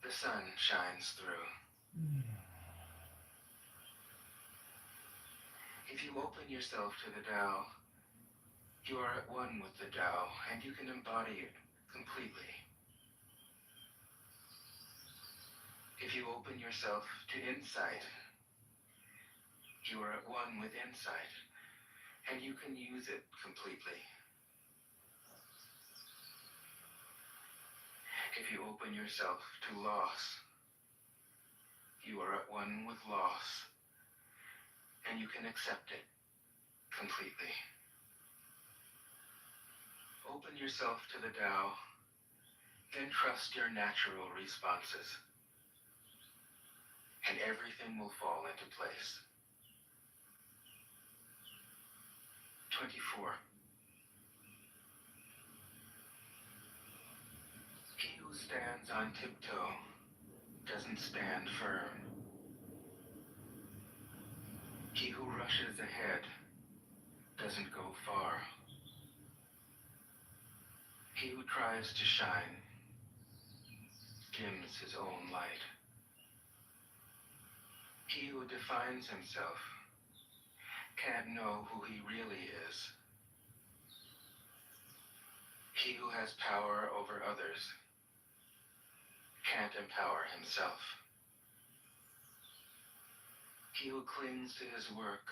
The sun shines through. If you open yourself to the Tao, you are at one with the Tao, and you can embody it completely. If you open yourself to insight, you are at one with insight, and you can use it completely. If you open yourself to loss, you are at one with loss, and you can accept it completely. Open yourself to the Tao, then trust your natural responses, and everything will fall into place. 24. He who stands on tiptoe doesn't stand firm. He who rushes ahead doesn't go far. He who tries to shine dims his own light. He who defines himself can't know who he really is. He who has power over others can't empower himself. He who clings to his work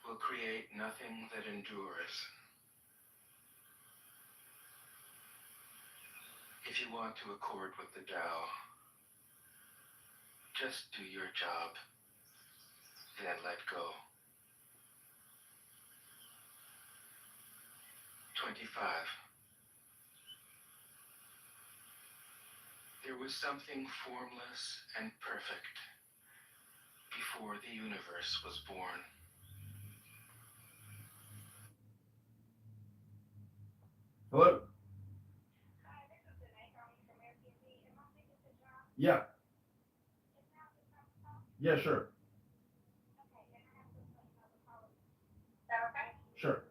will create nothing that endures. If you want to accord with the Tao, just do your job, then let go. 25. There was something formless and perfect before the universe was born. Hello? Yeah. Yeah, sure. Sure.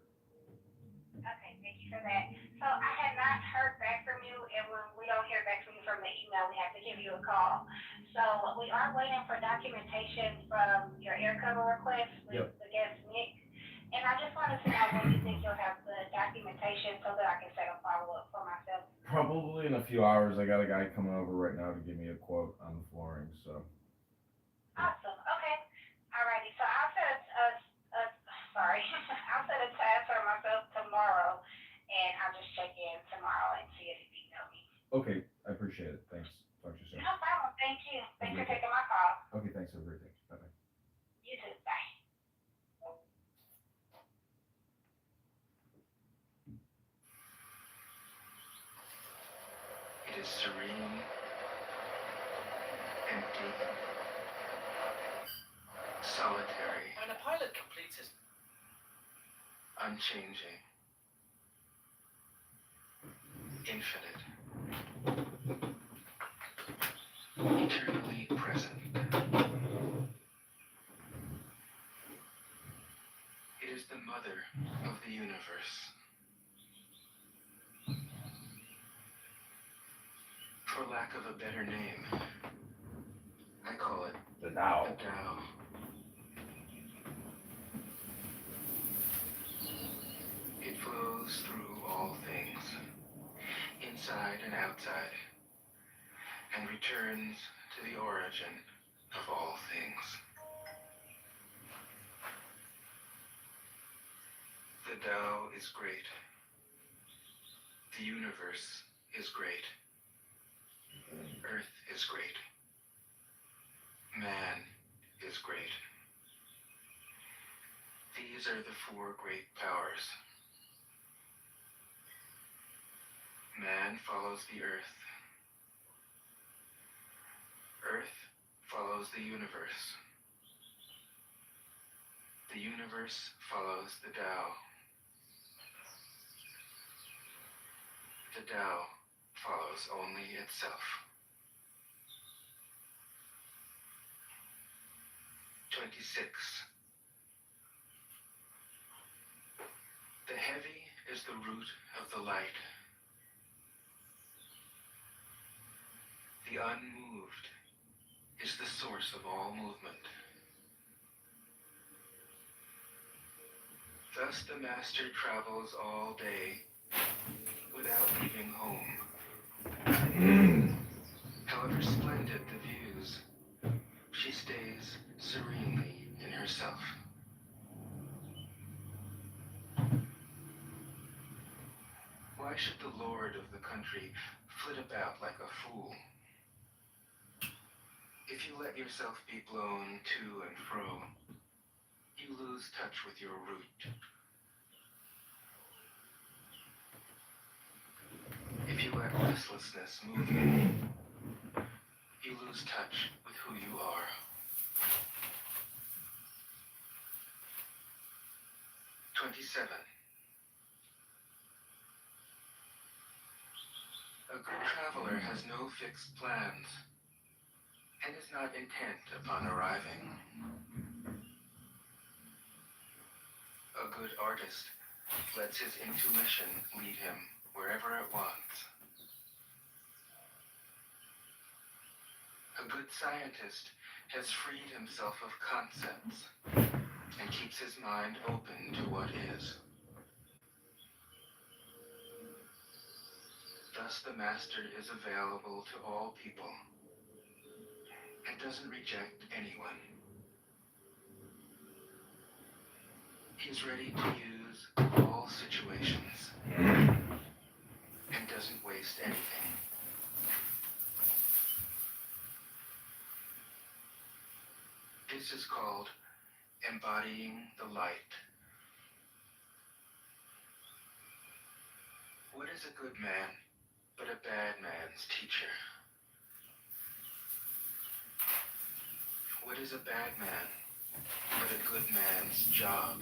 Okay, thank you for that. So I had not heard back from you, and when we don't hear back from you from the email, we have to give you a call. So we are waiting for documentation from your air cover request with Yep. the guest Nick. And I just wanted to know when you think you'll have the documentation so that I can set a follow-up for myself. Probably in a few hours. I got a guy coming over right now to give me a quote on the flooring, so. Awesome, okay. Alrighty, so I'll set sorry, I'll set a task for myself tomorrow, and I'll just check in tomorrow and see if you email me. Okay, I appreciate it. Thanks. Talk to you soon. No problem, thank you. Thanks for Okay. taking my call. Okay, thanks. Have a great day. Bye-bye. You too, bye. It is serene, empty, solitary, When a pilot completes his unchanging, infinite, eternally present. It is the mother of the universe. For lack of a better name, I call it The Tao. the Tao. It flows through all things, inside and outside, and returns to the origin of all things. The Tao is great. The universe is great. Earth is great. Man is great. These are the four great powers. Man follows the earth. Earth follows the universe. The universe follows the Tao. The Tao follows only itself. 26. The heavy is the root of the light. The The unmoved is the source of all movement. Thus the master travels all day without leaving home. However splendid the views, she stays serenely in herself. Why should the lord of the country flit about like a fool? If you let yourself be blown to and fro, you lose touch with your root. If you let restlessness move you, you lose touch with who you are. A good traveler has no fixed plans and is not intent upon arriving. A good artist lets his intuition lead him wherever it wants. A good scientist has freed himself of concepts and keeps his mind open to what is. Thus the master is available to all people and doesn't reject anyone. He is ready to use all situations and doesn't waste anything. This is called embodying the light. What is a good man but a bad man's teacher? What is a bad man but a good man's job?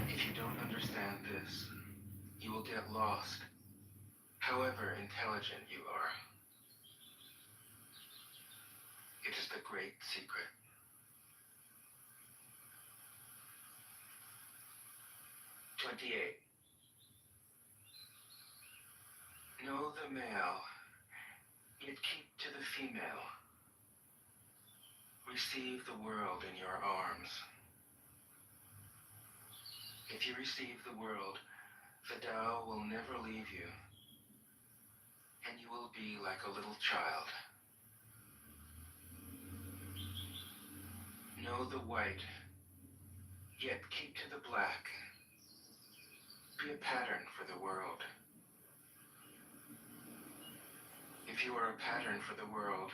If you don't understand this, you will get lost, however intelligent you are. It is the great secret. Know the male, yet keep to the female. Receive the world in your arms. If you receive the world, the Tao will never leave you, and you will be like a little child. Know the white, yet keep to the black. Be a pattern for the world. If you are a pattern for the world,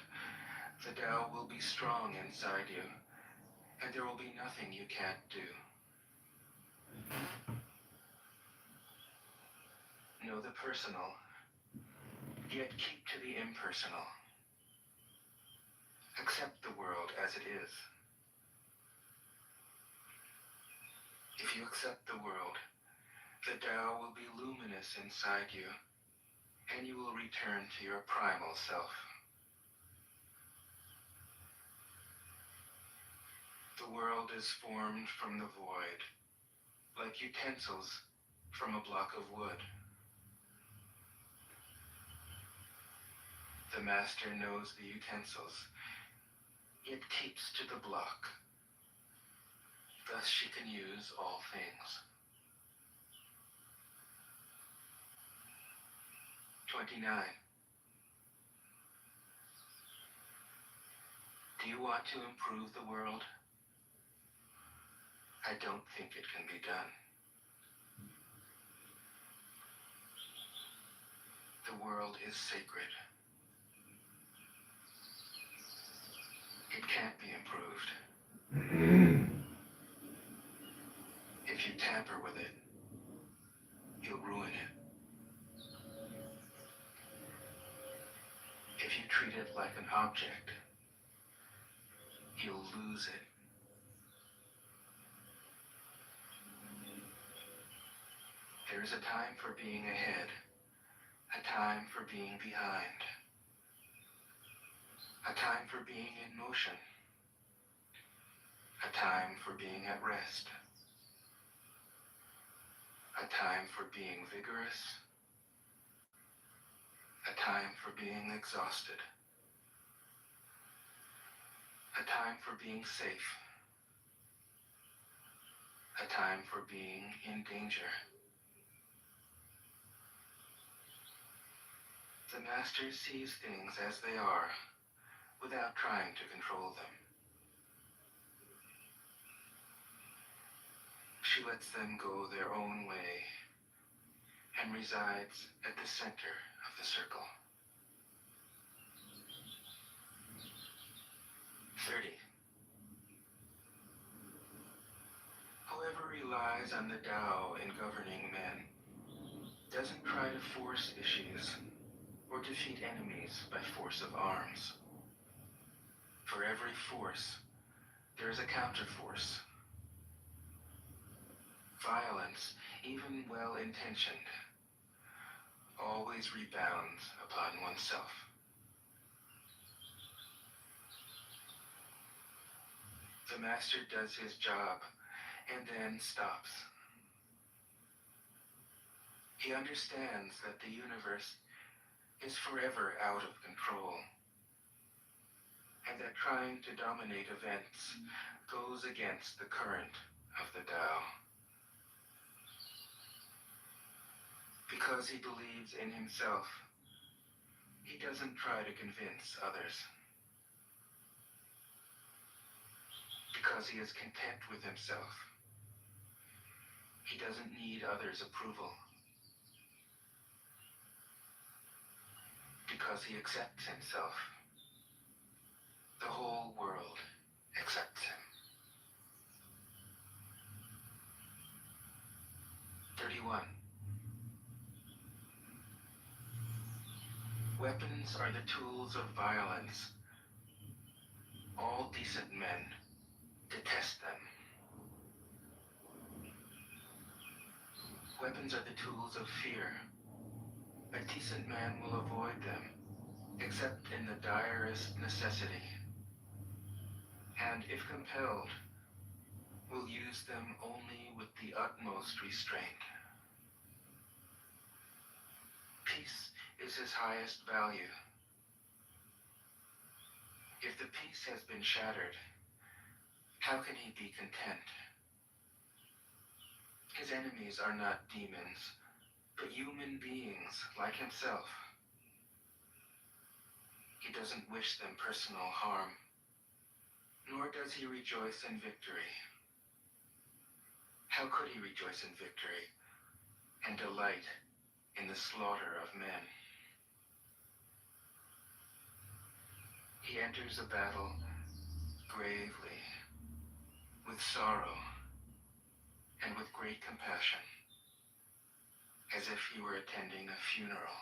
the Tao will be strong inside you, and there will be nothing you can't do. Know the personal, yet keep to the impersonal. Accept the world as it is. If you accept the world, the Tao will be luminous inside you, and you will return to your primal self. The world is formed from the void, like utensils from a block of wood. The master knows the utensils, yet keeps to the block. Thus she can use all things. 29. Do you want to improve the world? I don't think it can be done. The world is sacred. It can't be improved. If you tamper with it, you'll ruin it. If you treat it like an object, you'll lose it. There is a time for being ahead, a time for being behind, a time for being in motion, a time for being at rest, a time for being vigorous, A time for being exhausted. A time for being safe. A time for being in danger. The Master sees things as they are, without trying to control them. She lets them go their own way and resides at the center of the circle. 30. Whoever relies on the Tao in governing men doesn't try to force issues or defeat enemies by force of arms. For every force, there is a counterforce. Violence, even well-intentioned, always rebounds upon oneself. The Master does his job and then stops. He understands that the universe is forever out of control, and that trying to dominate events goes against the current of the Tao. Because he believes in himself, he doesn't try to convince others. Because he is content with himself, he doesn't need others' approval. Because he accepts himself, the whole world accepts him. 31. Weapons are the tools of violence. All decent men detest them. Weapons are the tools of fear. A decent man will avoid them, except in the direst necessity, and if compelled, will use them only with the utmost restraint. Peace is his highest value. If the peace has been shattered, how can he be content? His enemies are not demons, but human beings like himself. He doesn't wish them personal harm, nor does he rejoice in victory. How could he rejoice in victory and delight in the slaughter of men? He enters a battle gravely, with sorrow, and with great compassion, as if he were attending a funeral.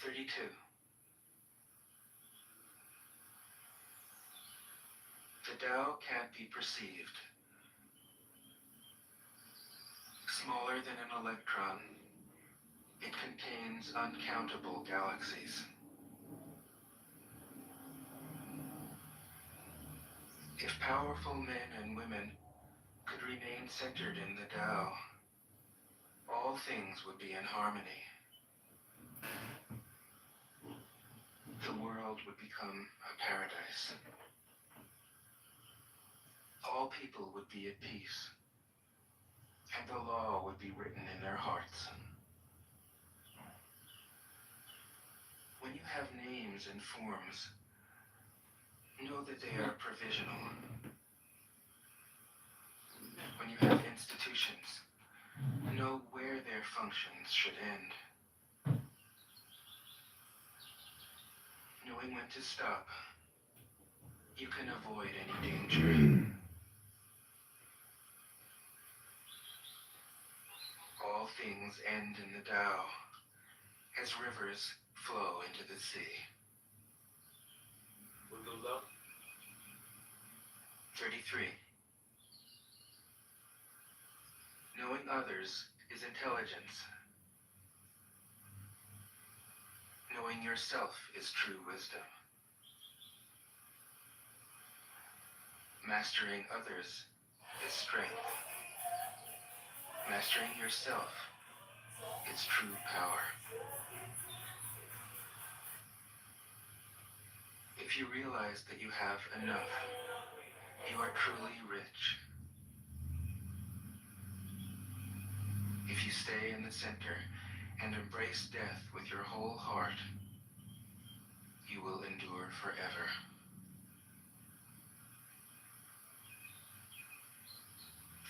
32. The Tao can't be perceived. Smaller than an electron, it contains uncountable galaxies. If powerful men and women could remain centered in the Tao, all things would be in harmony. The world would become a paradise. All people would be at peace, and the law would be written in their hearts. When you have names and forms, know that they are provisional. When you have institutions, know where their functions should end. Knowing when to stop, you can avoid any danger. All things end in the Tao, as rivers flow into the sea. 33. Knowing others is intelligence. Knowing yourself is true wisdom. Mastering others is strength. Mastering yourself its true power. If you realize that you have enough, you are truly rich. If you stay in the center and embrace death with your whole heart, you will endure forever.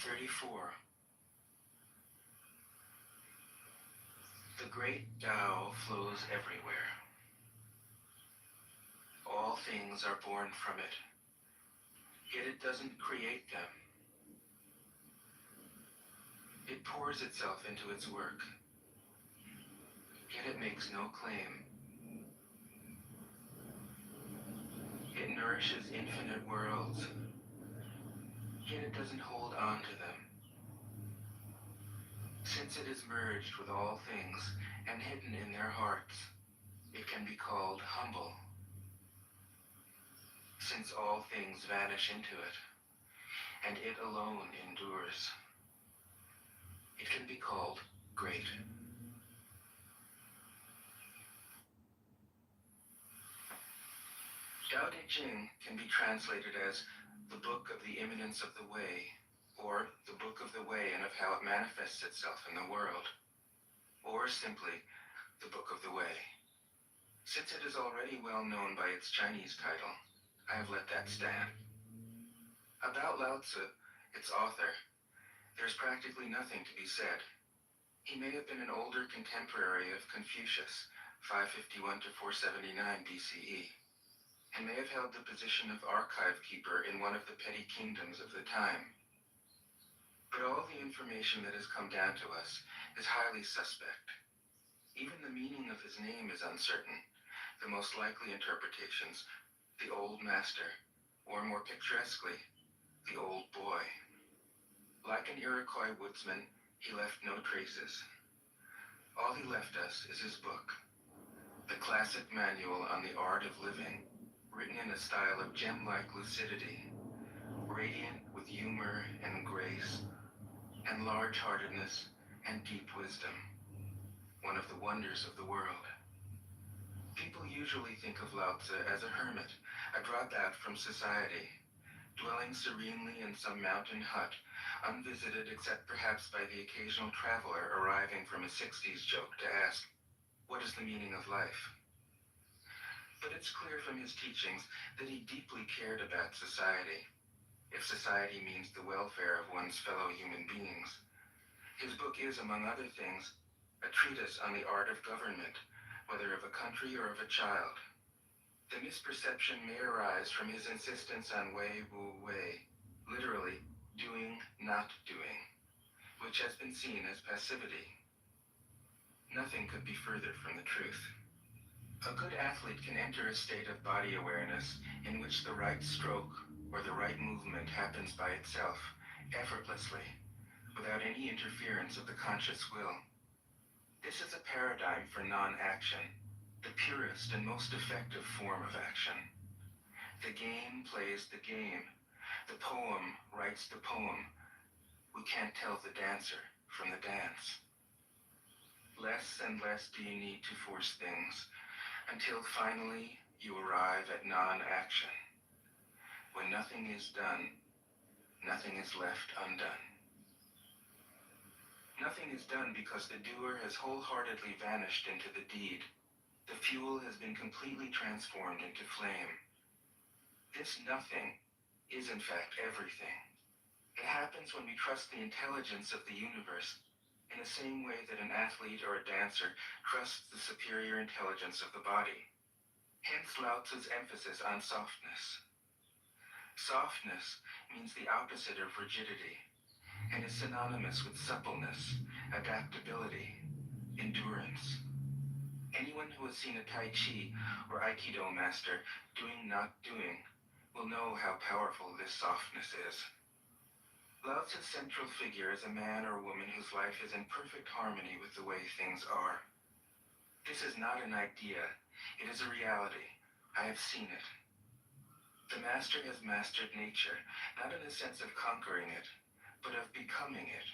"34. The great Tao flows everywhere. All things are born from it, yet it doesn't create them. It pours itself into its work, yet it makes no claim. It nourishes infinite worlds, yet it doesn't hold on to them. Since it is merged with all things and hidden in their hearts, it can be called humble. Since all things vanish into it, and it alone endures, it can be called great. Tao Te Ching can be translated as the Book of the Imminence of the Way, or the Book of the Way and of how it manifests itself in the world, or simply the Book of the Way. Since it is already well known by its Chinese title, I have let that stand. About Lao Tzu, its author, there's practically nothing to be said. He may have been an older contemporary of Confucius, 551 to 479 BCE, and may have held the position of archive keeper in one of the petty kingdoms of the time. But all the information that has come down to us is highly suspect. Even the meaning of his name is uncertain. The most likely interpretations, the old master, or more picturesquely, the old boy. Like an Iroquois woodsman, he left no traces. All he left us is his book, the classic manual on the art of living, written in a style of gem-like lucidity, radiant with humor and grace, and large-heartedness and deep wisdom, one of the wonders of the world. People usually think of Lao Tzu as a hermit, a dropout from society, dwelling serenely in some mountain hut, unvisited except perhaps by the occasional traveler arriving from a 60s joke to ask, what is the meaning of life? But it's clear from his teachings that he deeply cared about society, if society means the welfare of one's fellow human beings. His book is, among other things, a treatise on the art of government, whether of a country or of a child. The misperception may arise from his insistence on wei wu wei, literally doing, not doing, which has been seen as passivity. Nothing could be further from the truth. A good athlete can enter a state of body awareness in which the right stroke or the right movement happens by itself, effortlessly, without any interference of the conscious will. This is a paradigm for non-action, the purest and most effective form of action. The game plays the game. The poem writes the poem. We can't tell the dancer from the dance. Less and less do you need to force things, until finally you arrive at non-action. When nothing is done, nothing is left undone. Nothing is done because the doer has wholeheartedly vanished into the deed. The fuel has been completely transformed into flame. This nothing is in fact everything. It happens when we trust the intelligence of the universe in the same way that an athlete or a dancer trusts the superior intelligence of the body. Hence Lao Tzu's emphasis on softness. Softness means the opposite of rigidity, and is synonymous with suppleness, adaptability, endurance. Anyone who has seen a Tai Chi or Aikido master doing not doing will know how powerful this softness is. Lao Tzu's central figure is a man or woman whose life is in perfect harmony with the way things are. This is not an idea, it is a reality. I have seen it. The master has mastered nature, not in the sense of conquering it, but of becoming it.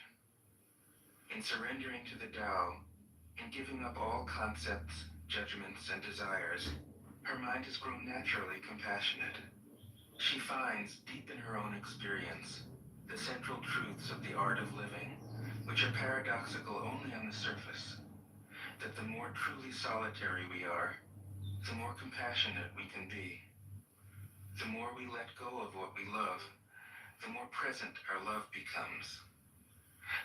In surrendering to the Tao, In giving up all concepts, judgments, and desires, her mind has grown naturally compassionate. She finds, deep in her own experience, the central truths of the art of living, which are paradoxical only on the surface, that the more truly solitary we are, the more compassionate we can be. The more we let go of what we love, the more present our love becomes.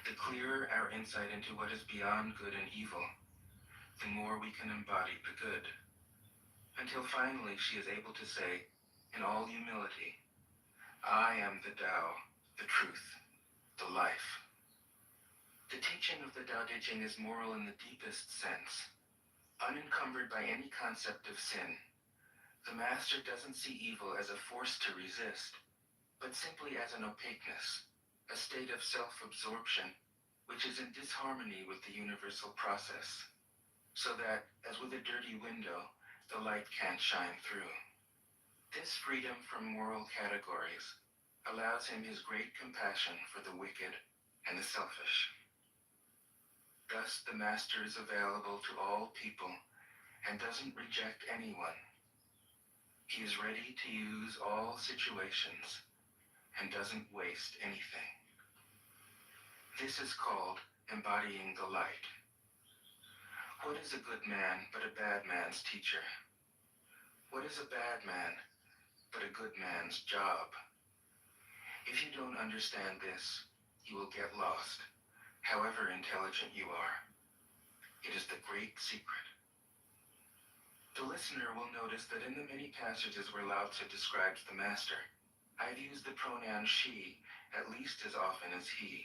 The clearer our insight into what is beyond good and evil, the more we can embody the good. Until finally she is able to say, in all humility, I am the Tao, the truth, the life. The teaching of the Tao Te Ching is moral in the deepest sense, unencumbered by any concept of sin. The master doesn't see evil as a force to resist, but simply as an opaqueness, a state of self-absorption, which is in disharmony with the universal process, so that, as with a dirty window, the light can't shine through. This freedom from moral categories allows him his great compassion for the wicked and the selfish. Thus, the master is available to all people and doesn't reject anyone. He is ready to use all situations and doesn't waste anything. This is called embodying the light. What is a good man but a bad man's teacher? What is a bad man but a good man's job? If you don't understand this, you will get lost, however intelligent you are. It is the great secret. The listener will notice that in the many passages where Lao Tzu describes the master, I've used the pronoun she at least as often as he.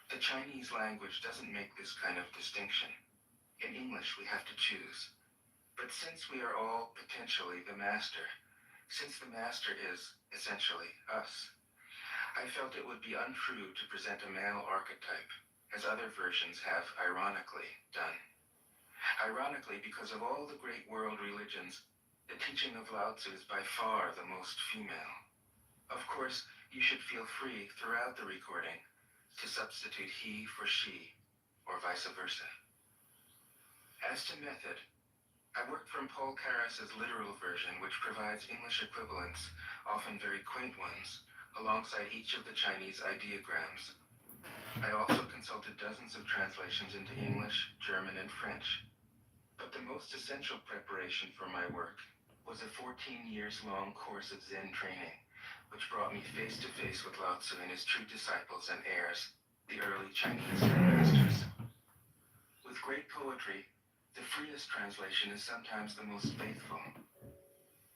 The Chinese language doesn't make this kind of distinction. In English, we have to choose. But since we are all potentially the master, since the master is, essentially, us, I felt it would be untrue to present a male archetype, as other versions have, ironically, done. Ironically, because of all the great world religions, the teaching of Lao Tzu is by far the most female. Of course, you should feel free throughout the recording to substitute he for she, or vice versa. As to method, I worked from Paul Karas's literal version, which provides English equivalents, often very quaint ones, alongside each of the Chinese ideograms. I also consulted dozens of translations into English, German, and French. But the most essential preparation for my work was a 14 years long course of Zen training, which brought me face to face with Lao Tzu and his true disciples and heirs, the early Chinese Zen masters. With great poetry, the freest translation is sometimes the most faithful.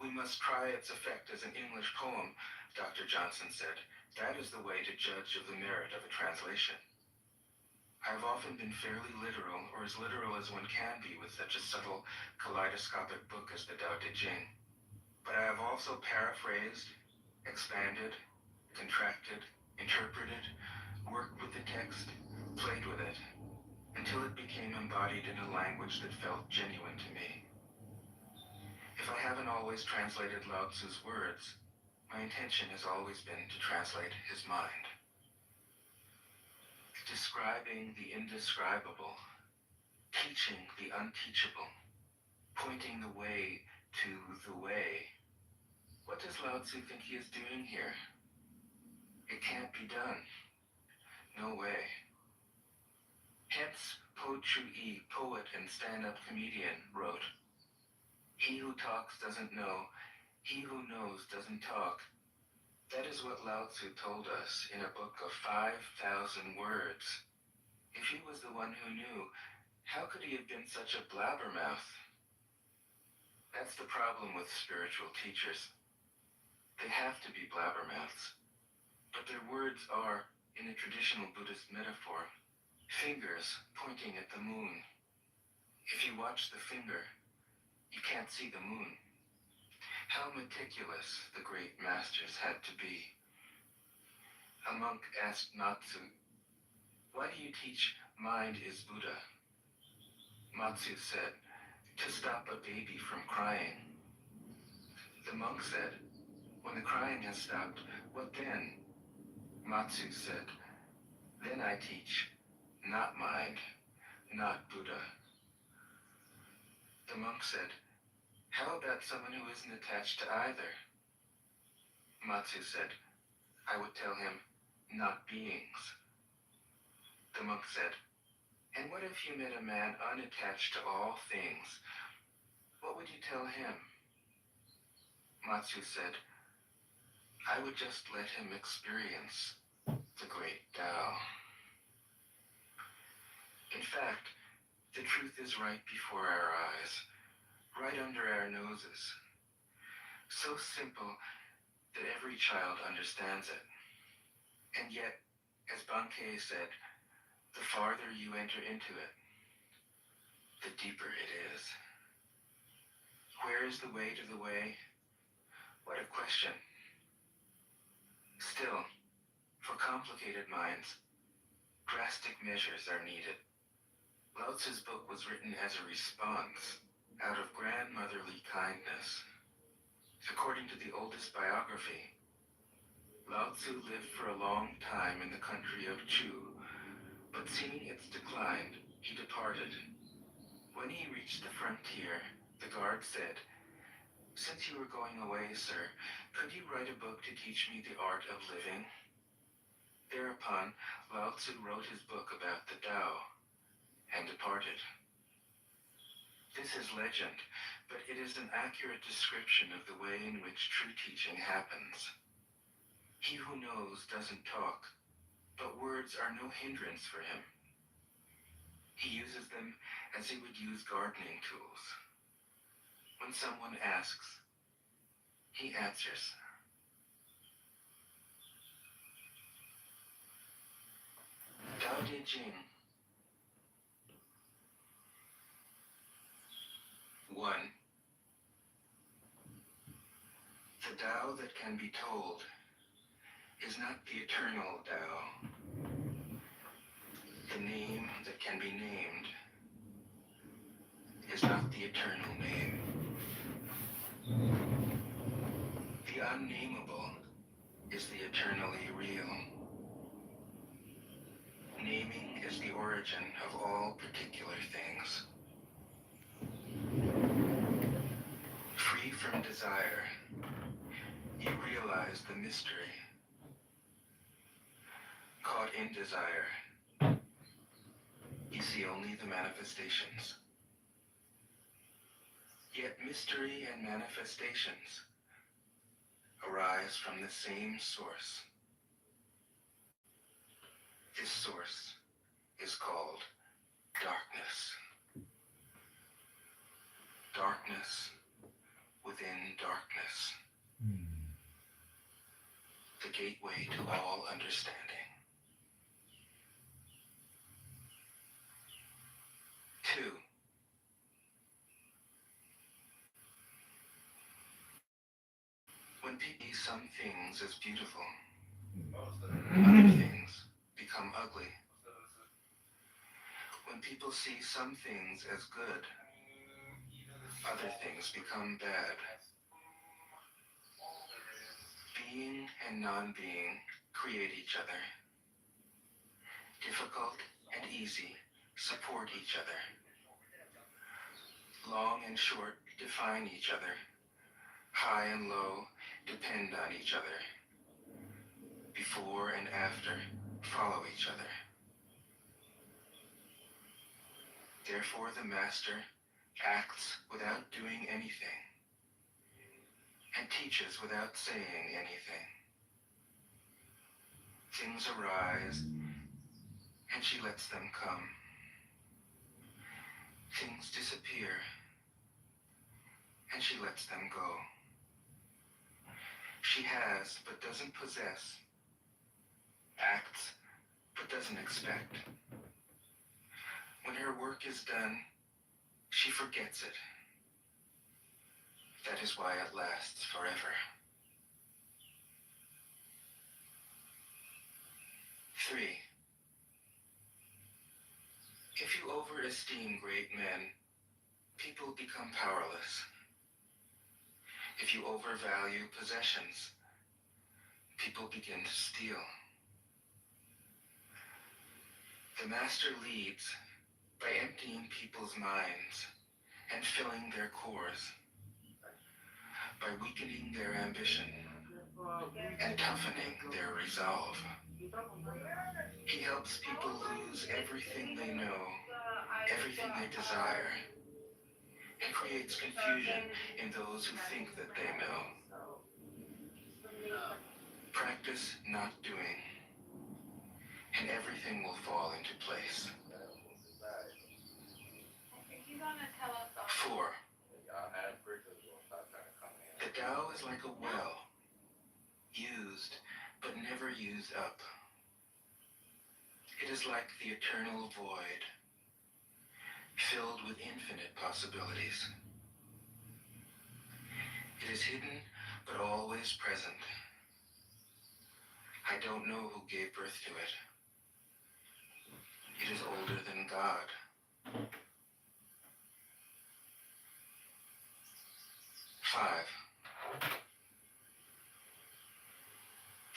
We must try its effect as an English poem, Dr. Johnson said. That is the way to judge of the merit of a translation. I have often been fairly literal, or as literal as one can be with such a subtle, kaleidoscopic book as the Tao Te Ching. But I have also paraphrased, expanded, contracted, interpreted, worked with the text, played with it, until it became embodied in a language that felt genuine to me. If I haven't always translated Lao Tzu's words, my intention has always been to translate his mind. Describing the indescribable, teaching the unteachable, pointing the way to the way. What does Lao Tzu think he is doing here? It can't be done. No way. Hence, Po Chu-yi, poet and stand-up comedian, wrote, "He who talks doesn't know, he who knows doesn't talk." That is what Lao Tzu told us in a book of 5,000 words. If he was the one who knew, how could he have been such a blabbermouth? That's the problem with spiritual teachers. They have to be blabbermouths, but their words are, in the traditional Buddhist metaphor, fingers pointing at the moon. If you watch the finger, you can't see the moon. How meticulous the great masters had to be. A monk asked Matsu, "Why do you teach mind is Buddha?" Matsu said, "To stop a baby from crying." The monk said, "When the crying has stopped, what then?" Matsu said, "Then I teach, not mind, not Buddha. The monk said, how about someone who isn't attached to either? Matsu said, I would tell him, not beings. The monk said, and what if you met a man unattached to all things? What would you tell him? Matsu said, I would just let him experience the great Tao. In fact, the truth is right before our eyes, right under our noses. So simple that every child understands it. And yet, as Bankei said, the farther you enter into it, the deeper it is. Where is the way to the way? What a question. Still, for complicated minds, drastic measures are needed. Lao Tzu's book was written as a response out of grandmotherly kindness. According to the oldest biography, Lao Tzu lived for a long time in the country of Chu, but seeing its decline, he departed. When he reached the frontier, the guard said, since you were going away, sir, could you write a book to teach me the art of living? Thereupon, Lao Tzu wrote his book about the Tao and departed. This is legend, but it is an accurate description of the way in which true teaching happens. He who knows doesn't talk, but words are no hindrance for him. He uses them as he would use gardening tools. When someone asks, he answers. Tao De Jing. 1. The Tao that can be told is not the eternal Tao. The name that can be named is not the eternal name. The unnameable is the eternally real. Naming is the origin of all particular things. Free from desire, you realize the mystery. Caught in desire, you see only the manifestations. Yet mystery and manifestations arise from the same source. This source is called darkness. Darkness within darkness. The gateway to all understanding. 2. When people see some things as beautiful, other things become ugly. When people see some things as good, other things become bad. Being and non-being create each other. Difficult and easy support each other. Long and short define each other. High and low depend on each other. Before and after follow each other. Therefore the master acts without doing anything and teaches without saying anything. Things arise and she lets them come. Things disappear and she lets them go. She has but doesn't possess, acts but doesn't expect. When her work is done, she forgets it. That is why it lasts forever. 3. If you overesteem great men, people become powerless. If you overvalue possessions, people begin to steal. The master leads by emptying people's minds and filling their cores, by weakening their ambition and toughening their resolve. He helps people lose everything they know, everything they desire, and creates confusion in those who think that they know. Practice not doing, and everything will fall into place. 4. The Tao is like a well, used but never used up. It is like the eternal void, filled with infinite possibilities. It is hidden but always present. I don't know who gave birth to it. It is older than God. 5.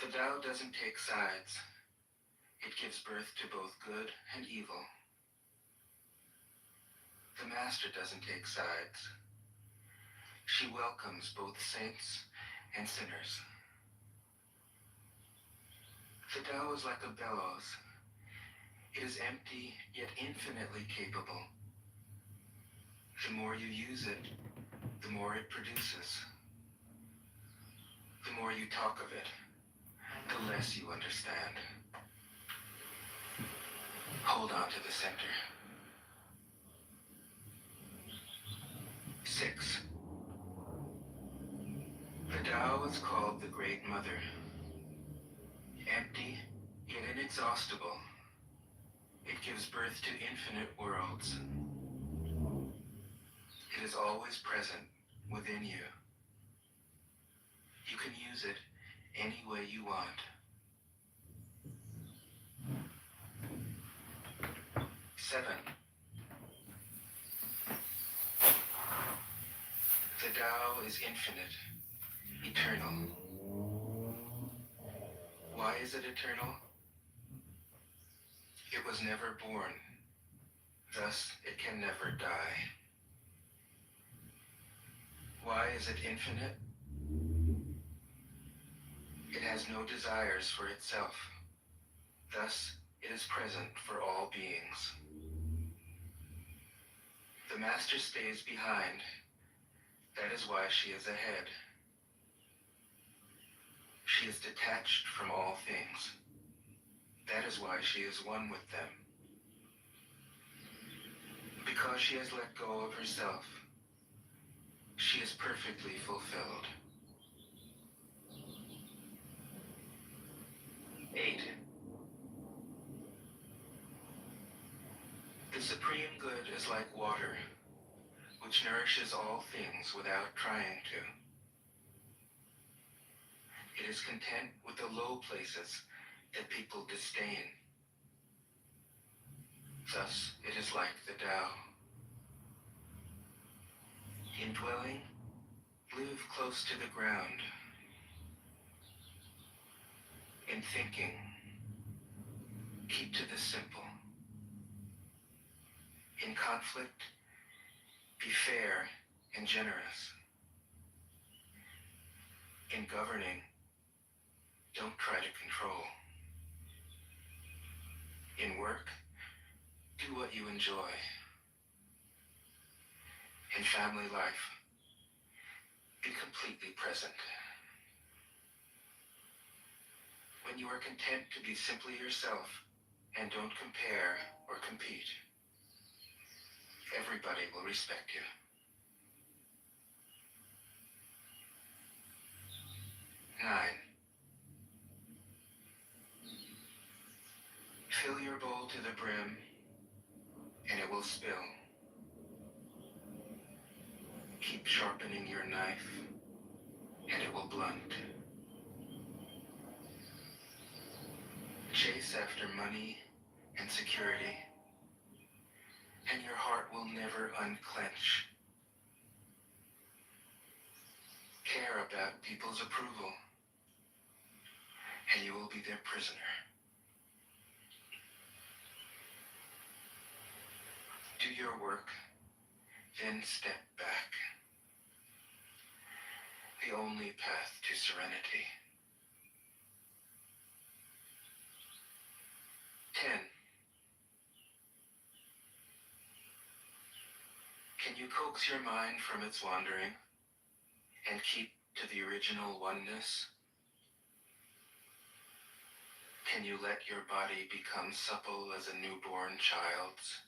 The Tao doesn't take sides. It gives birth to both good and evil. The Master doesn't take sides. She welcomes both saints and sinners. The Tao is like a bellows. It is empty, yet infinitely capable. The more you use it, the more it produces. The more you talk of it, the less you understand. Hold on to the center. 6. The Tao is called the Great Mother. Empty, yet inexhaustible, it gives birth to infinite worlds. It is always present within you. You can use it any way you want. 7. The Tao is infinite, eternal. Why is it eternal? It was never born, thus it can never die. Why is it infinite? It has no desires for itself, thus it is present for all beings. The Master stays behind, that is why she is ahead. She is detached from all things. That is why she is one with them. Because she has let go of herself, she is perfectly fulfilled. 8. The supreme good is like water, which nourishes all things without trying to. It is content with the low places that people disdain. Thus, it is like the Tao. In dwelling, live close to the ground. In thinking, keep to the simple. In conflict, be fair and generous. In governing, don't try to control. In work, do what you enjoy. In family life, be completely present. When you are content to be simply yourself and don't compare or compete, everybody will respect you. 9. Fill your bowl to the brim, and it will spill. Keep sharpening your knife, and it will blunt. Chase after money and security, and your heart will never unclench. Care about people's approval, and you will be their prisoner. Do your work, then step back. The only path to serenity. 10. Can you coax your mind from its wandering and keep to the original oneness? Can you let your body become supple as a newborn child's?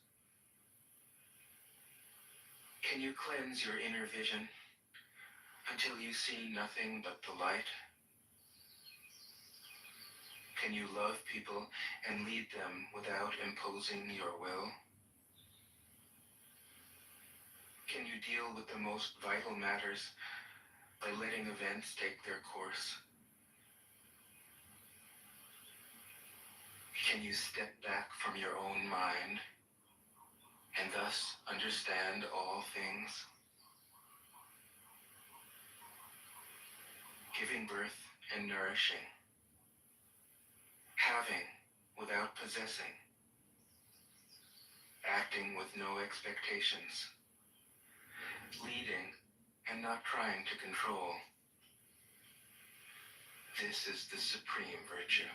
Can you cleanse your inner vision until you see nothing but the light? Can you love people and lead them without imposing your will? Can you deal with the most vital matters by letting events take their course? Can you step back from your own mind and thus understand all things? Giving birth and nourishing. Having without possessing. Acting with no expectations. Leading and not trying to control. This is the supreme virtue.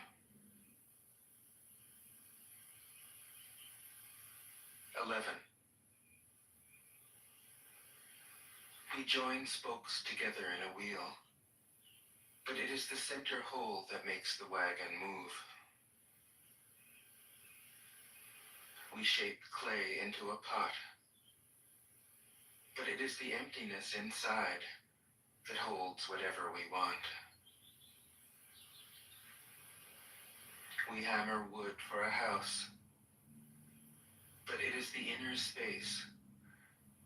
11. We join spokes together in a wheel, but it is the center hole that makes the wagon move. We shape clay into a pot, but it is the emptiness inside that holds whatever we want. We hammer wood for a house, but it is the inner space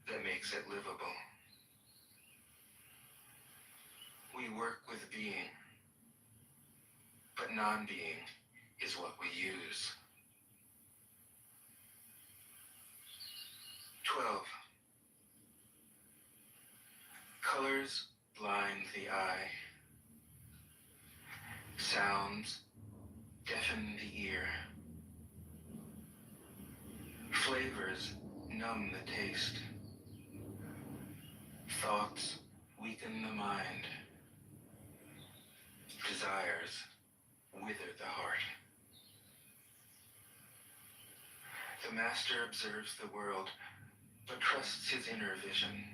that makes it livable. We work with being, but non-being is what we use. 12. Colors blind the eye. Sounds deafen the ear. Flavors numb the taste. Thoughts weaken the mind. Desires wither the heart. The master observes the world, but trusts his inner vision.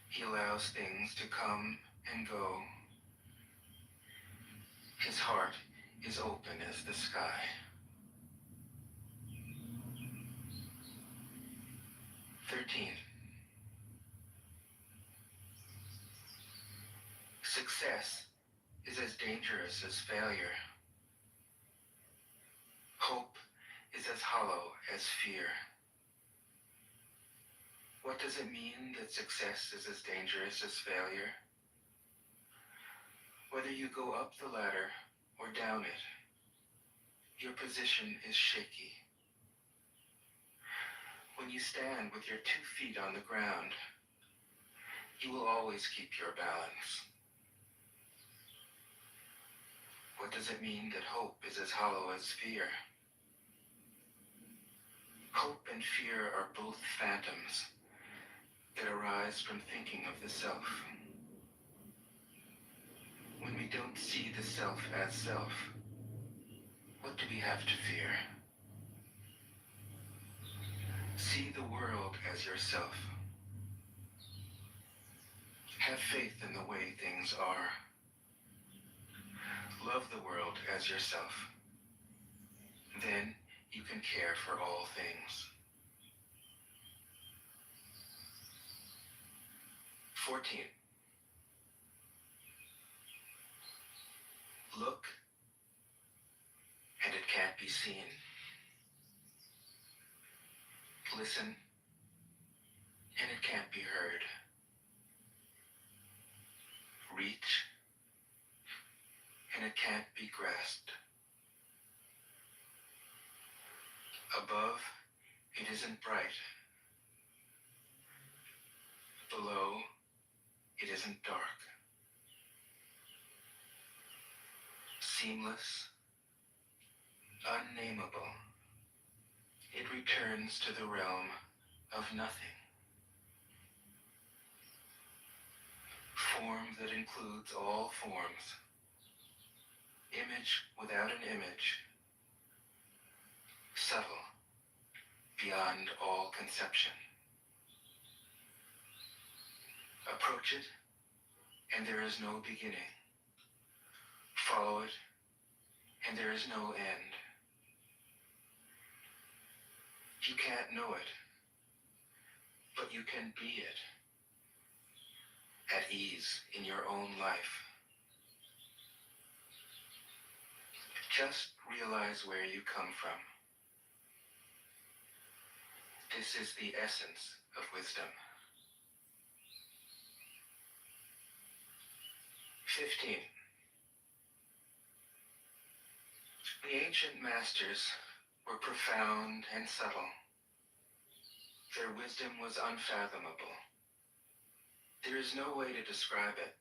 He allows things to come and go. His heart is open as the sky. 13. Success is as dangerous as failure. Hope is as hollow as fear. What does it mean that success is as dangerous as failure? Whether you go up the ladder or down it, your position is shaky. When you stand with your 2 feet on the ground, you will always keep your balance. What does it mean that hope is as hollow as fear? Hope and fear are both phantoms that arise from thinking of the self. When we don't see the self as self, what do we have to fear? See the world as yourself. Have faith in the way things are. Love the world as yourself. Then you can care for all things. 14. Look, and it can't be seen. Listen, and it can't be heard. Reach, and it can't be grasped. Above, it isn't bright. Below, it isn't dark. Seamless, unnameable, it returns to the realm of nothing. Form that includes all forms. Image without an image. Subtle, beyond all conception. Approach it, and there is no beginning. Follow it, and there is no end. You can't know it, but you can be it, at ease in your own life. Just realize where you come from. This is the essence of wisdom. 15. The ancient masters were profound and subtle. Their wisdom was unfathomable. There is no way to describe it.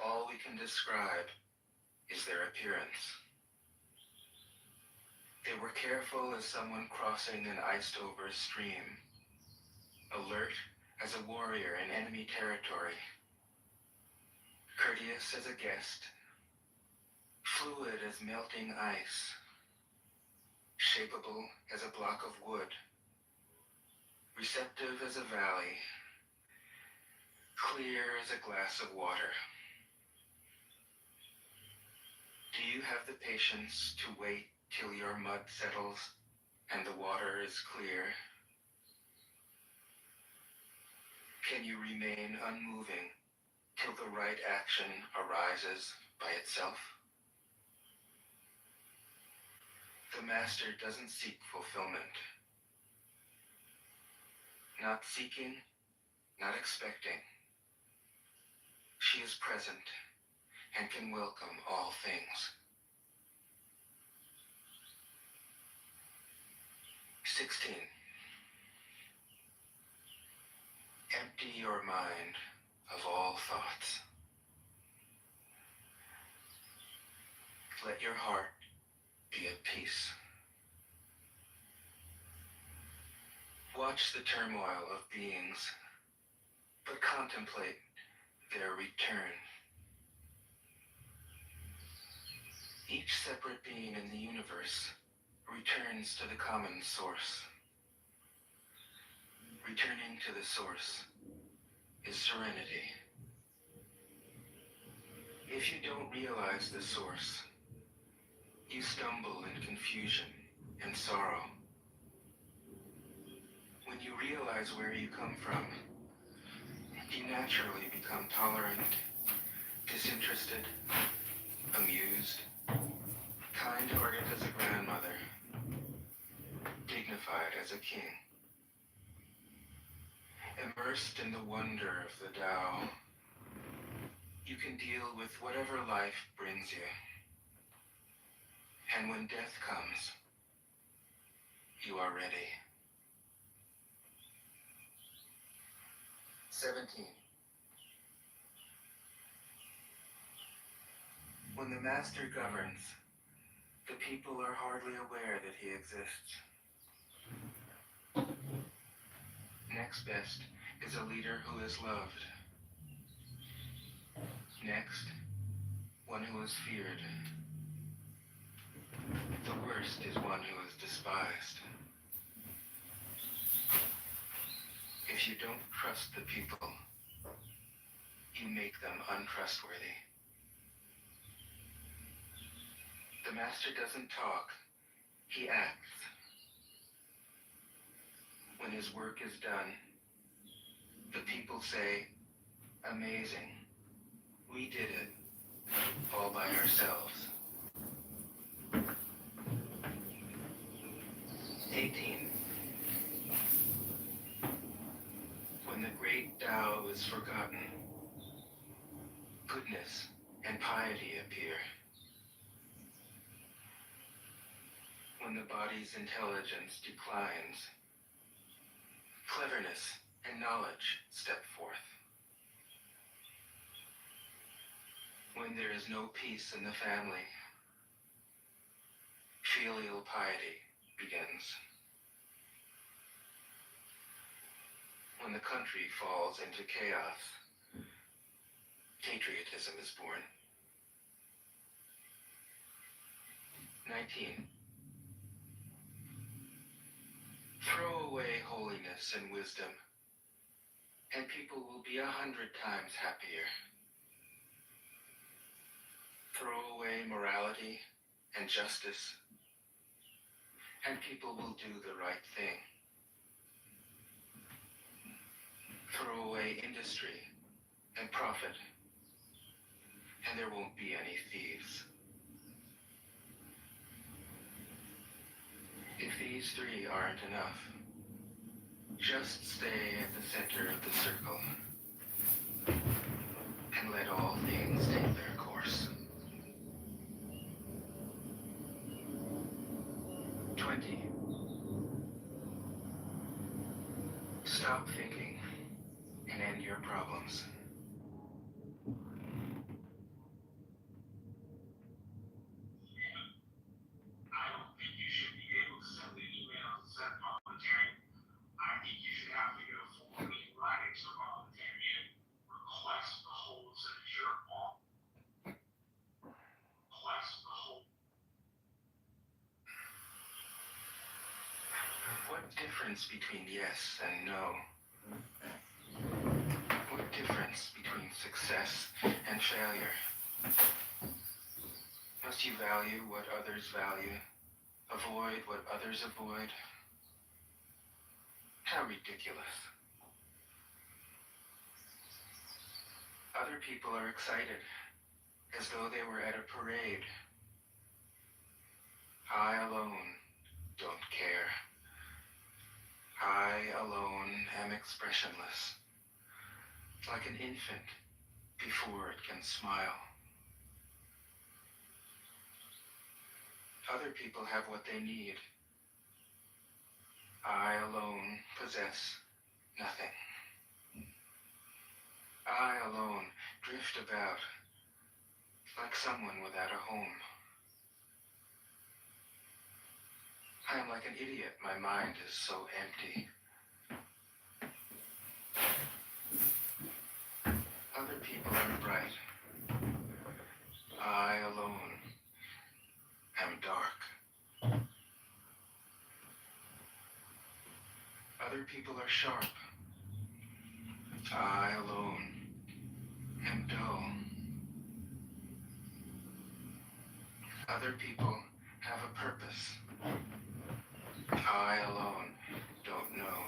All we can describe is their appearance. They were careful as someone crossing an iced-over stream, alert as a warrior in enemy territory, courteous as a guest, fluid as melting ice, shapeable as a block of wood, receptive as a valley, clear as a glass of water. Do you have the patience to wait till your mud settles and the water is clear? Can you remain unmoving till the right action arises by itself? The master doesn't seek fulfillment. Not seeking, not expecting. She is present and can welcome all things. 16. Empty your mind of all thoughts. Let your heart be at peace. Watch the turmoil of beings, but contemplate their return. Each separate being in the universe returns to the common source. Returning to the source is serenity. If you don't realize the source, you stumble in confusion and sorrow. When you realize where you come from, you naturally become tolerant, disinterested, amused, kind-hearted as a grandmother, dignified as a king. Immersed in the wonder of the Tao, you can deal with whatever life brings you. And when death comes, you are ready. 17. When the master governs, the people are hardly aware that he exists. Next best is a leader who is loved. Next, one who is feared. The worst is one who is despised. If you don't trust the people, you make them untrustworthy. The master doesn't talk, he acts. When his work is done, the people say, "Amazing, we did it, all by ourselves." 18. When the great Tao is forgotten, goodness and piety appear. When the body's intelligence declines, cleverness and knowledge step forth. When there is no peace in the family, filial piety begins. the country falls into chaos, patriotism is born. 19. Throw away holiness and wisdom, and people will be 100 times happier. Throw away morality and justice, and people will do the right thing. Throw away industry and profit, and there won't be any thieves. If these three aren't enough, just stay at the center of the circle and let all things take their course. 20. Stop thinking and end your problems. I don't think you should be able to send an email to set voluntary. I think you should have to get a form in writing to voluntary and request the whole signature on. Request the whole. What difference between yes and no? What difference between success and failure? Must you value what others value? Avoid what others avoid? How ridiculous. Other people are excited, as though they were at a parade. I alone don't care. I alone am expressionless, like an infant before it can smile. Other people have what they need. I alone possess nothing. I alone drift about like someone without a home. I am like an idiot. My mind is so empty. Other people are bright. I alone am dark. Other people are sharp. I alone am dull. Other people have a purpose. I alone don't know.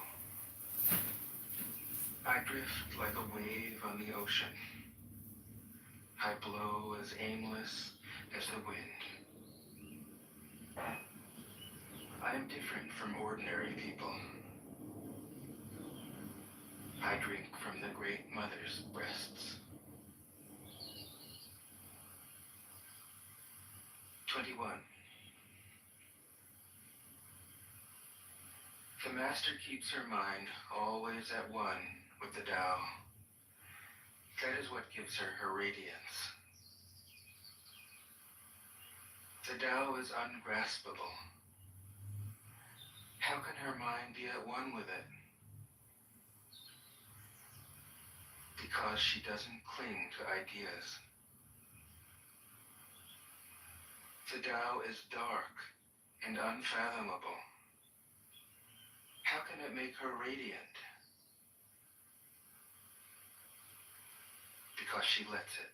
I drift like a wave on the ocean. I blow as aimless as the wind. I am different from ordinary people. I drink from the great mother's breasts. 21. The master keeps her mind always at one with the Tao. That is what gives her her radiance. The Tao is ungraspable. How can her mind be at one with it? Because she doesn't cling to ideas. The Tao is dark and unfathomable. How can it make her radiant? Because she lets it.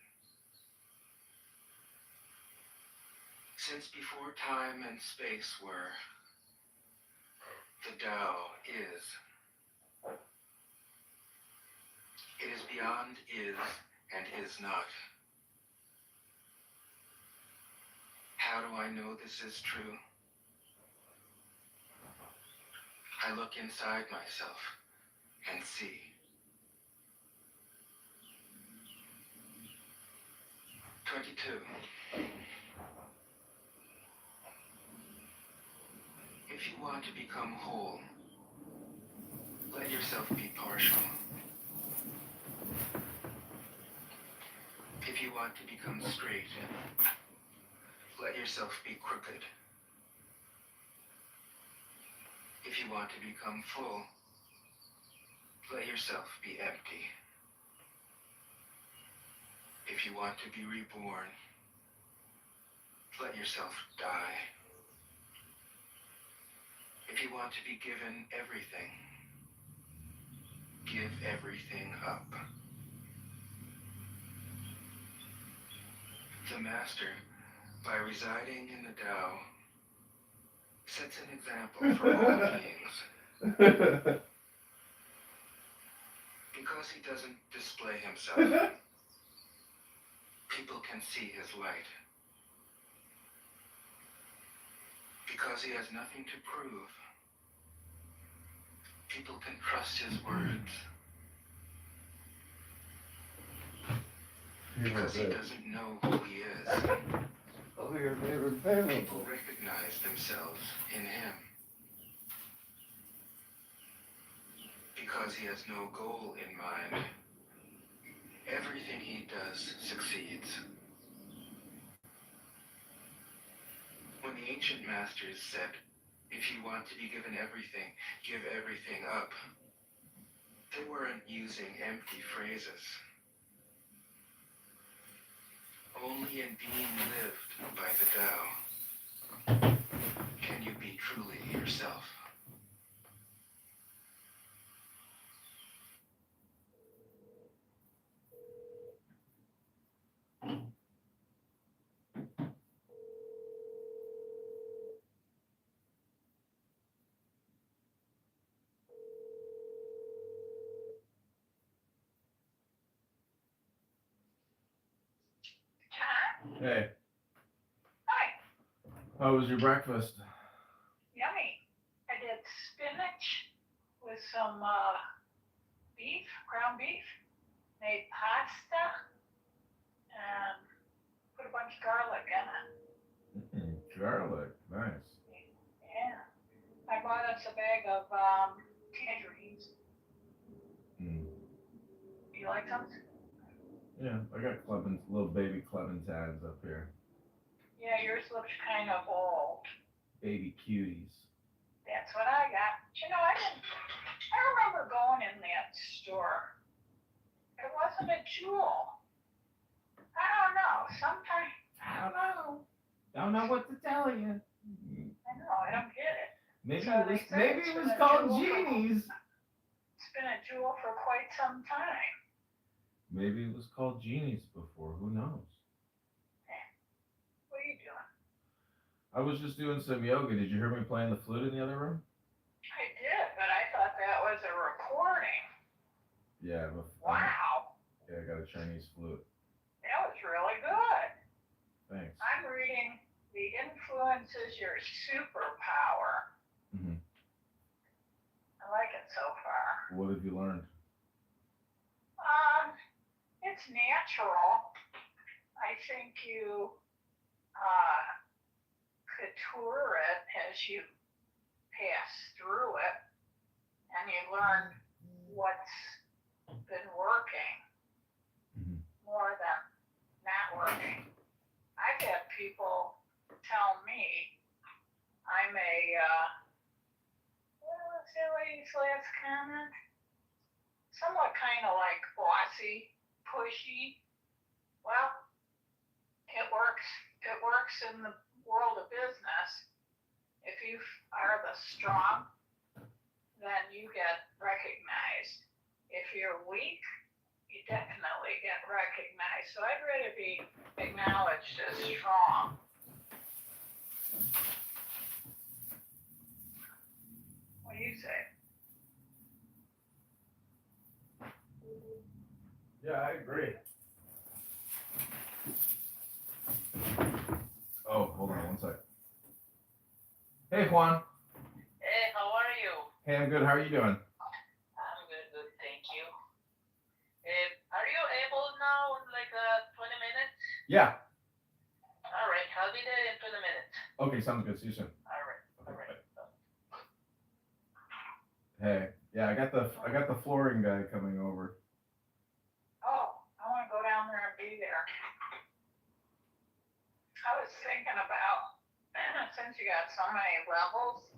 Since before time and space were, the Tao is. It is beyond is and is not. How do I know this is true? I look inside myself and see. If you want to become whole, let yourself be partial. If you want to become straight, let yourself be crooked. If you want to become full, let yourself be empty. If you want to be reborn, let yourself die. If you want to be given everything, give everything up. The Master, by residing in the Tao, sets an example for all beings. Because he doesn't display himself, people can see his light. Because he has nothing to prove, people can trust his words. Because he doesn't know who he is, Oh, your favorite family. people recognize themselves in him. Because he has no goal in mind, everything he does succeeds. When the ancient masters said, if you want to be given everything, give everything up, they weren't using empty phrases. Only in being lived by the Tao can you be truly yourself. Hey, Hi, how was your breakfast? yummy. I did spinach with some beef, ground beef, made pasta, and put a bunch of garlic in it. Garlic, nice. Yeah. I bought us a bag of tangerines. Mm. Do you like them? Yeah, I got little baby clementines up here. Yeah, yours looks kind of old. Baby cuties. That's what I got. You know, I remember going in that store. It wasn't a Jewel. I don't know. Sometimes, I don't know. Don't know what to tell you. I know, I don't get it. Maybe So it was, they said maybe it's it was been a called jewel for- genies. It's been a Jewel for quite some time. Maybe it was called genies before. Who knows? What are you doing? I was just doing some yoga. Did you hear me playing the flute in the other room? I did, but I thought that was a recording. Yeah, Wow. yeah, I got a Chinese flute. That was really good. Thanks. I'm reading The Influence is Your Superpower. Mhm. I like it so far. What have you learned? It's natural. I think you couture it as you pass through it, and you learn what's been working Mhm. more than not working. I've had people tell me I'm what's that lady's last comment? Somewhat kind of like bossy, pushy. Well, it works. It works in the world of business. If you are the strong, then you get recognized. If you're weak, you definitely get recognized. So I'd rather be acknowledged as strong. What do you say? Yeah, I agree. Oh, hold on one sec. Hey, Juan. Hey, how are you? Hey, I'm good. How are you doing? I'm good, thank you. Are you able now in like 20 minutes? Yeah. All right, I'll be there in 20 minutes. Okay, sounds good. See you soon. All right. Okay, bye. Hey, yeah, I got the flooring guy coming over. Oh, I want to go down there and be there. I was thinking about, since you got so many levels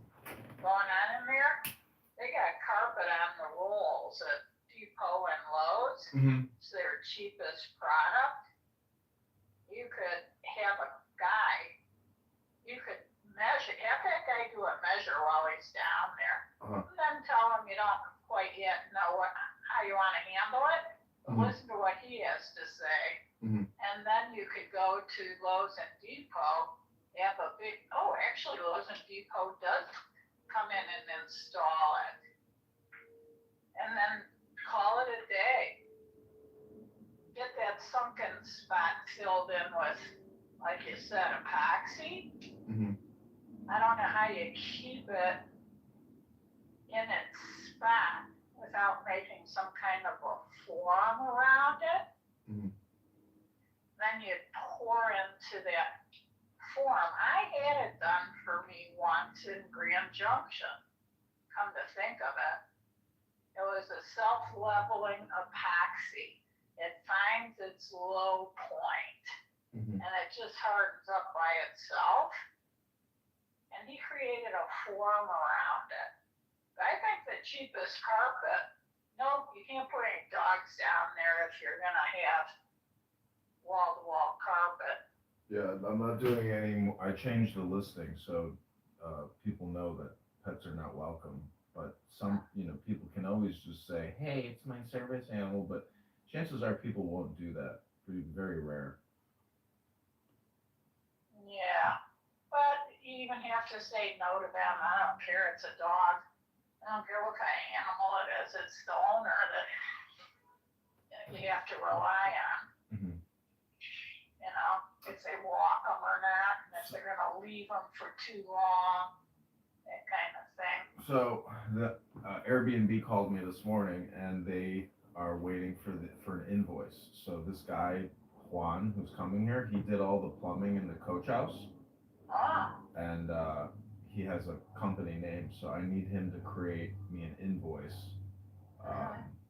going on in there, they got carpet on the walls. Do those. Mm-hmm. It's their cheapest product. You could have a guy, you could have that guy do a measure while he's down there. Uh-huh. And then tell him you don't quite yet know how you want to handle it. But Mhm. listen to what he has to say. Mhm. And then you could go to Lowe's and Depot. They have a big, actually Lowe's and Depot does come in and install it. And then call it a day. Get that sunken spot filled in with, like you said, epoxy. Mhm. I don't know how you keep it in its spot without making some kind of a form around it. Mhm. Then you pour into that form. I had it done for me once in Grand Junction. Come to think of it, it was a self-leveling epoxy. It finds its low point, Mhm. and it just hardens up by itself. And he created a form around it. But I think the cheapest carpet, no, you can't put any dogs down there if you're gonna have wall-to-wall carpet. Yeah, I'm not doing any more. I changed the listing so people know that pets are not welcome. But some, people can always just say, "Hey, it's my service animal," but chances are people won't do that. Pretty very rare. Yeah, but you even have to say no to them. I don't care, it's a dog. I don't care what kind of animal it is, it's the owner that you have to rely on. Mhm. If they walk them or not, and if they're gonna leave them for too long, that kind of thing. So the Airbnb called me this morning, and they are waiting for an invoice. So this guy Juan, who's coming here, he did all the plumbing in the coach house, and he has a company name. So I need him to create me an invoice,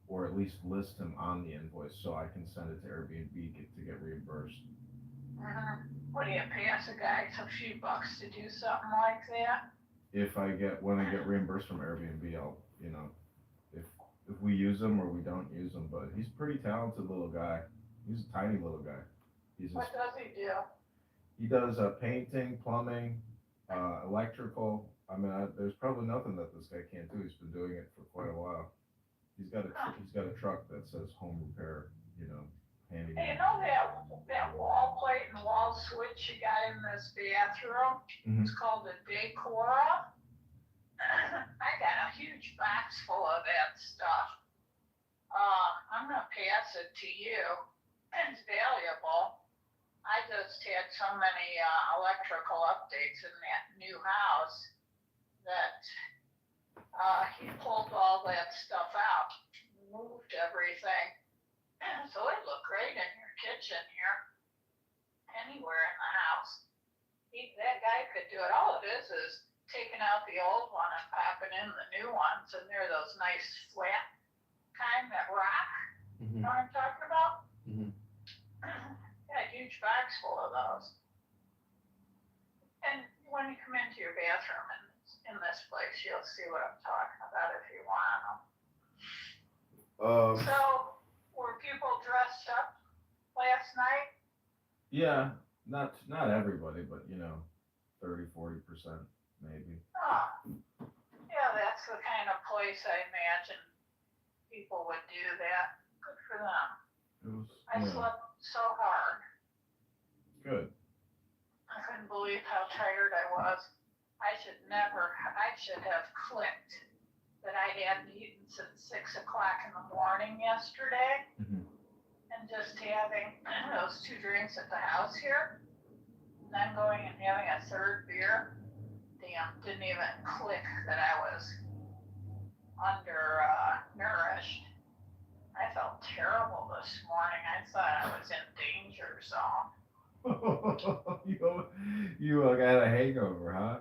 or at least list him on the invoice, so I can send it to Airbnb to get reimbursed. What do you pay us a guy a few bucks to do something like that? When I get reimbursed from Airbnb, I'll, if we use him or we don't use him, but he's a pretty talented little guy. He's a tiny little guy. What does he do? He does painting, plumbing, electrical. I mean, there's probably nothing that this guy can't do. He's been doing it for quite a while. He's got a truck that says home repair, handyman. Hey, that wall plate and wall switch you got in this bathroom? Mhm. It's called a Decora. I got a huge box full of that stuff. I'm gonna pass it to you. It's valuable. I just had so many electrical updates in that new house that he pulled all that stuff out, moved everything. So it looked great in your kitchen here, anywhere in the house. That guy could do it. All it is taking out the old one and popping in the new ones, and they're those nice flat kind that rock. Mhm. You know what I'm talking about? Mhm. Got a huge box full of those. And when you come into your bathroom in this place, you'll see what I'm talking about if you want them. So, were people dressed up last night? Yeah, not everybody, but 30-40% maybe. Oh, yeah, that's the kind of place I imagine people would do that. Good for them. It was. I slept so hard. Good. I couldn't believe how tired I was. I should have clicked that I hadn't eaten since 6 o'clock in the morning yesterday. Mhm. And just having those 2 drinks at the house here, and then going and having a third beer. Damn, didn't even click that I was nourished. I felt terrible this morning. I thought I was in danger zone. You got a hangover, huh?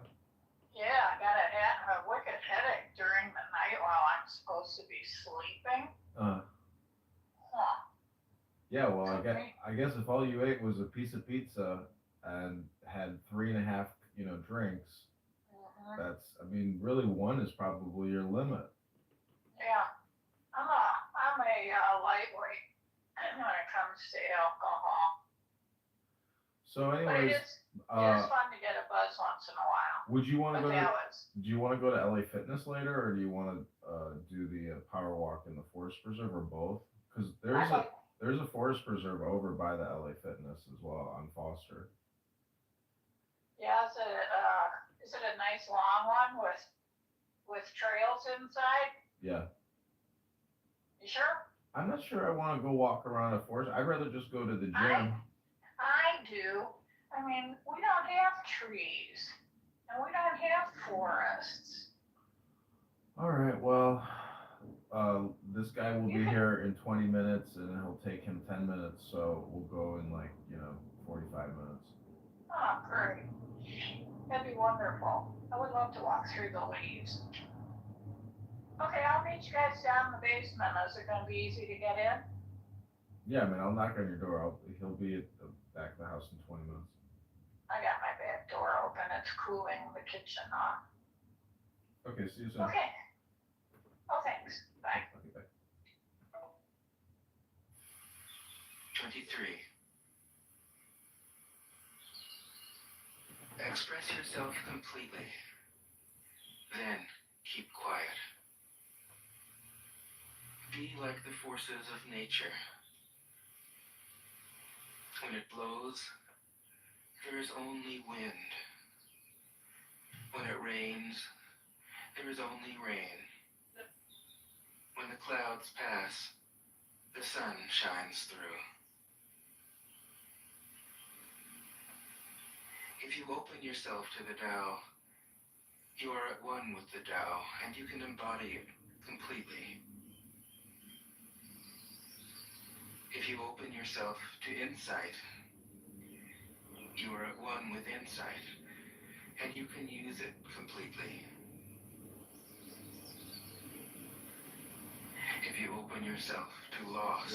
Yeah, I got a wicked headache during the night while I'm supposed to be sleeping. Huh. Yeah, well, I guess if all you ate was a piece of pizza and had 3.5, drinks, really one is probably your limit. Yeah, I'm a lightweight. tolerance to alcohol. So But anyways, it is fun to get a buzz once in a while. would you want to But go to, that was, do you want to go to LA Fitness later, or do you want to do the power walk in the Forest Preserve, or both? Because there's a Forest Preserve over by the LA Fitness as well on Foster. yeah, is it a nice long one with trails inside? Yeah. You sure? I'm not sure I want to go walk around a forest. I'd rather just go to the gym. I do. I mean, we don't have trees, and we don't have forests. All right, well, this guy will be here in 20 minutes, and it'll take him 10 minutes, so we'll go in 45 minutes. Oh, great. That'd be wonderful. I would love to walk through the leaves. Okay, I'll meet you guys down in the basement. Is it gonna be easy to get in? Yeah, I mean, I'll knock on your door. He'll be at the back of the house in 20 minutes. I got my back door open. It's cooling the kitchen on. Okay, see you soon. Okay. Oh, thanks. Bye. Okay, bye. 23. Express yourself completely. Then keep quiet. Be like the forces of nature. When it blows, there is only wind. When it rains, there is only rain. When the clouds pass, the sun shines through. If you open yourself to the Tao, you are at one with the Tao, and you can embody it completely. If you open yourself to insight, you are at one with insight, and you can use it completely. If you open yourself to loss,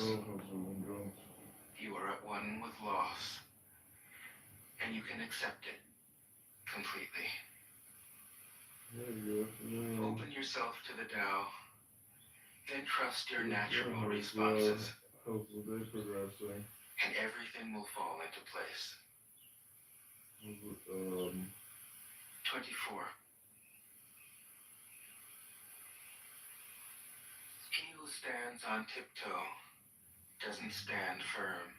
you are at one with loss, and you can accept it completely. Open yourself to the Tao, then trust your natural responses, How's the day progressing? and everything will fall into place. 24. He who stands on tiptoe doesn't stand firm.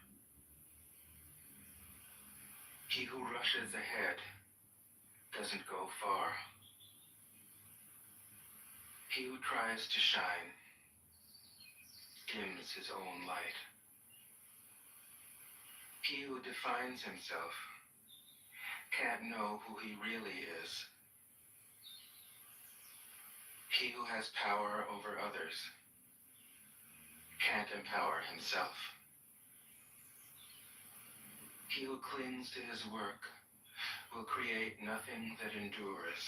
He who rushes ahead doesn't go far. He who tries to shine dims his own light. He who defines himself can't know who he really is. He who has power over others can't empower himself. He who clings to his work will create nothing that endures.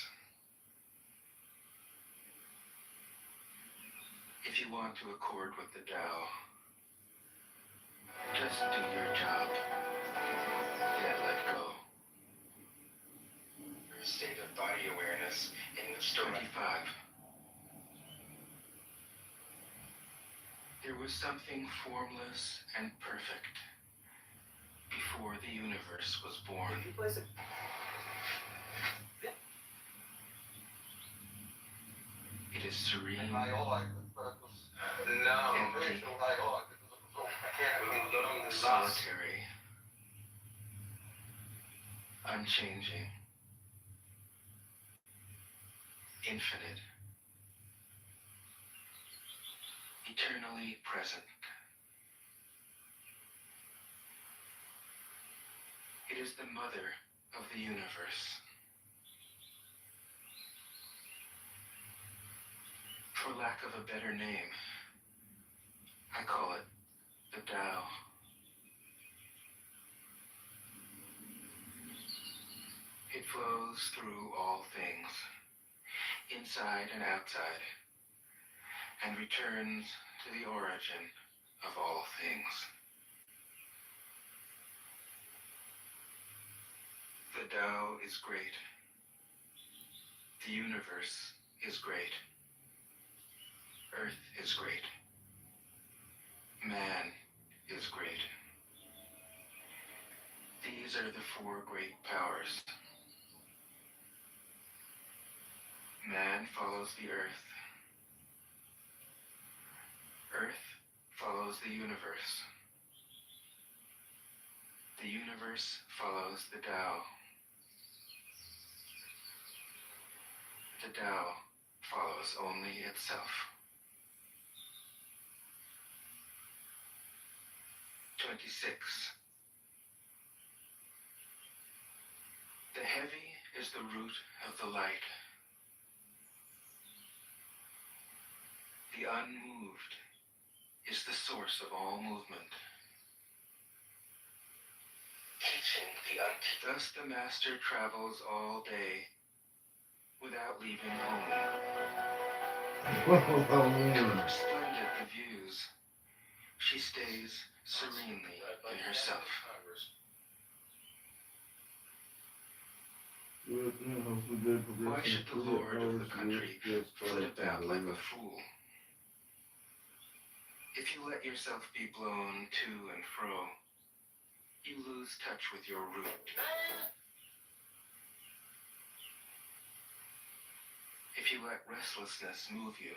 If you want to accord with the Tao, just do your job, then let go. A state of body awareness in which 25. There was something formless and perfect before the universe was born. It is serene, empty, solitary, unchanging, infinite, eternally present. It is the mother of the universe. For lack of a better name, I call it the Tao. It flows through all things, inside and outside, and returns to the origin of all things. The Tao is great. The universe is great. Earth is great. Man is great. These are the four great powers. Man follows the earth. Earth follows the universe. The universe follows the Tao. The Tao follows only itself. 26. The heavy is the root of the light. The unmoved is the source of all movement. Teaching the thus the master travels all day without leaving home. However splendid the views, she stays serenely in herself. Why should the lord of the country flit about like a fool? If you let yourself be blown to and fro, you lose touch with your root. If you let restlessness move you,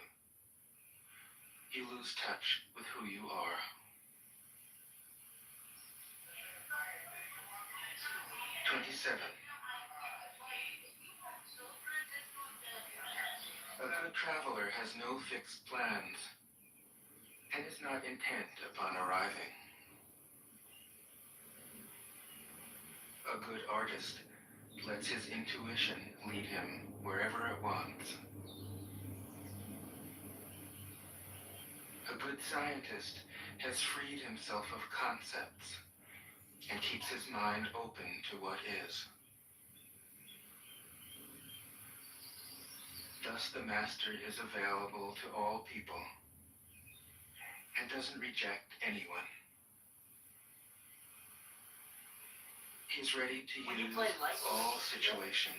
you lose touch with who you are. 27. A good traveler has no fixed plans and is not intent upon arriving. A good artist lets his intuition lead him wherever it wants. A good scientist has freed himself of concepts and keeps his mind open to what is. Thus the master is available to all people and doesn't reject anyone. He is ready to use all situations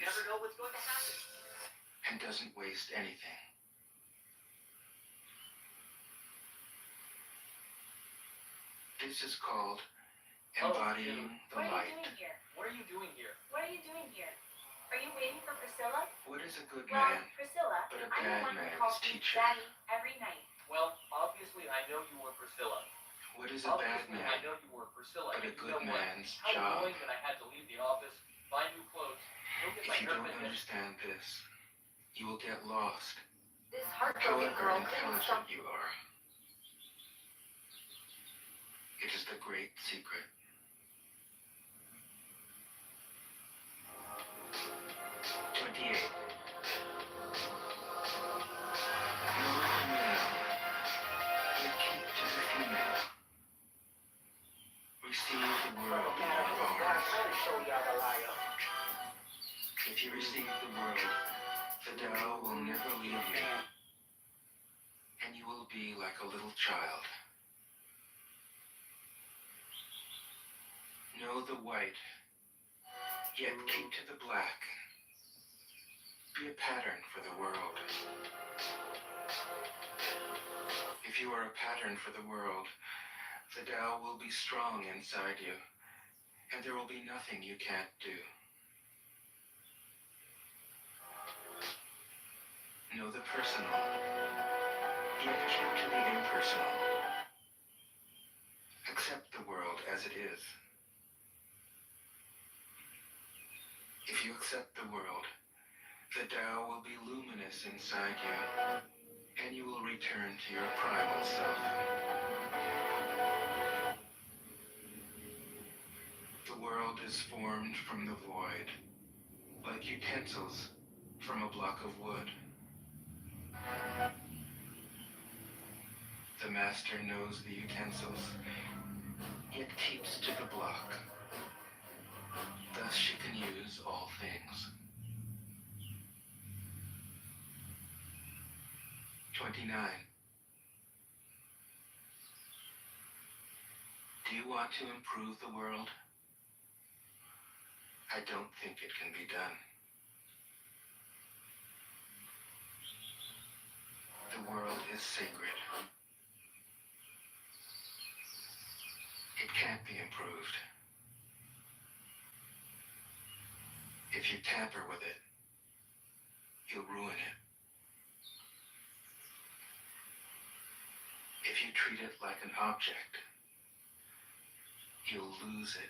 and doesn't waste anything. This is called embodying the light. What are you doing here? What are you doing here? Are you waiting for Priscilla? What is a good Well, man Priscilla, but a I'm the bad one who man's calls you teacher? Daddy every night. Well, obviously I know you were Priscilla. What is a bad Obviously I man know you were Priscilla. but a And you good know what? man's How job? annoying that I had to leave the office, buy new clothes, go get If my you hair don't finished. understand this, you will get lost, This heartbroken however girl couldn't intelligent stop. you are. It is the great secret. 28. Know the male, yet keep to the female. Receive the world in your arms. If you receive the world, the Tao will never leave you, and you will be like a little child. Know the white, yet keep to the black. Be a pattern for the world. If you are a pattern for the world, the Tao will be strong inside you, and there will be nothing you can't do. Know the personal, yet keep to the impersonal. Accept the world as it is. If you accept the world, the Tao will be luminous inside you, and you will return to your primal self. The world is formed from the void, like utensils from a block of wood. The master knows the utensils, yet keeps to the block. Thus she can use all things. 29. Do you want to improve the world? I don't think it can be done. The world is sacred. It can't be improved. If you tamper with it, you'll ruin it. If you treat it like an object, you'll lose it.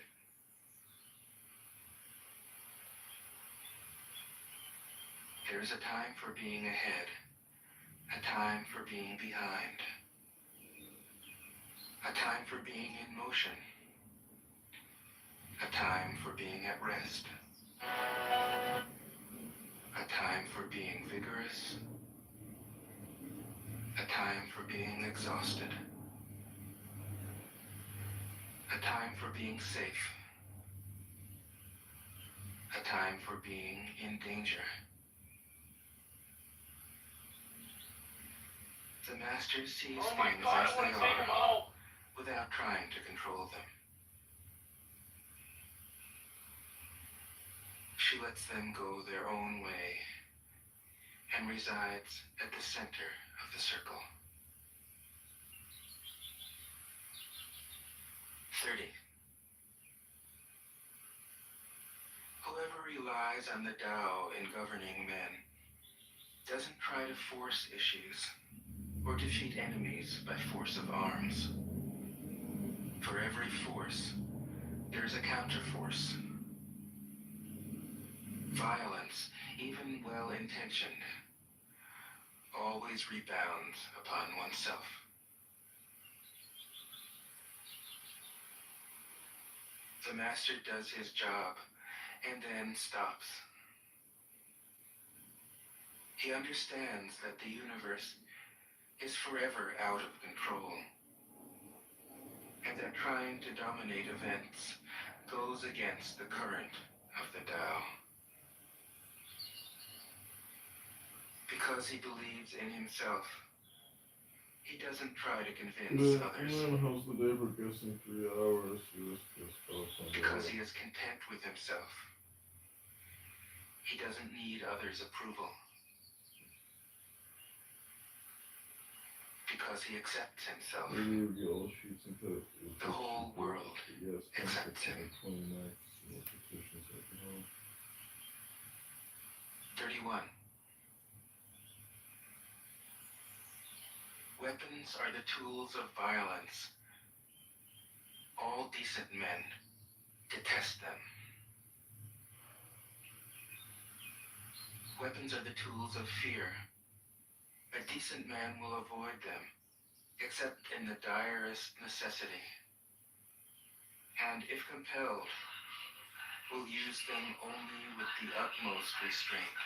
There's a time for being ahead, a time for being behind, a time for being in motion, a time for being at rest, a time for being vigorous, a time for being exhausted, a time for being safe, a time for being in danger. The Master sees Oh my things God, as I they want to take him are, home. without trying to control them. She lets them go their own way and resides at the center of the circle. 30. Whoever relies on the Tao in governing men doesn't try to force issues or defeat enemies by force of arms. For every force, there's a counterforce. Violence, even well-intentioned, always rebounds upon oneself. The Master does his job and then stops. He understands that the universe is forever out of control, and that trying to dominate events goes against the current of the Tao. Because he believes in himself, he doesn't try to convince others. How's the day progressing? 3 hours. He was pissed off on Because that. he is content with himself. He doesn't need others' approval. Because he accepts himself. Maybe we'll get all the sheets and put it. The whole world Yes, accepts him. 20 max. No petitions at home. 31. Weapons are the tools of violence. All decent men detest them. Weapons are the tools of fear. A decent man will avoid them, except in the direst necessity. And if compelled, will use them only with the utmost restraint.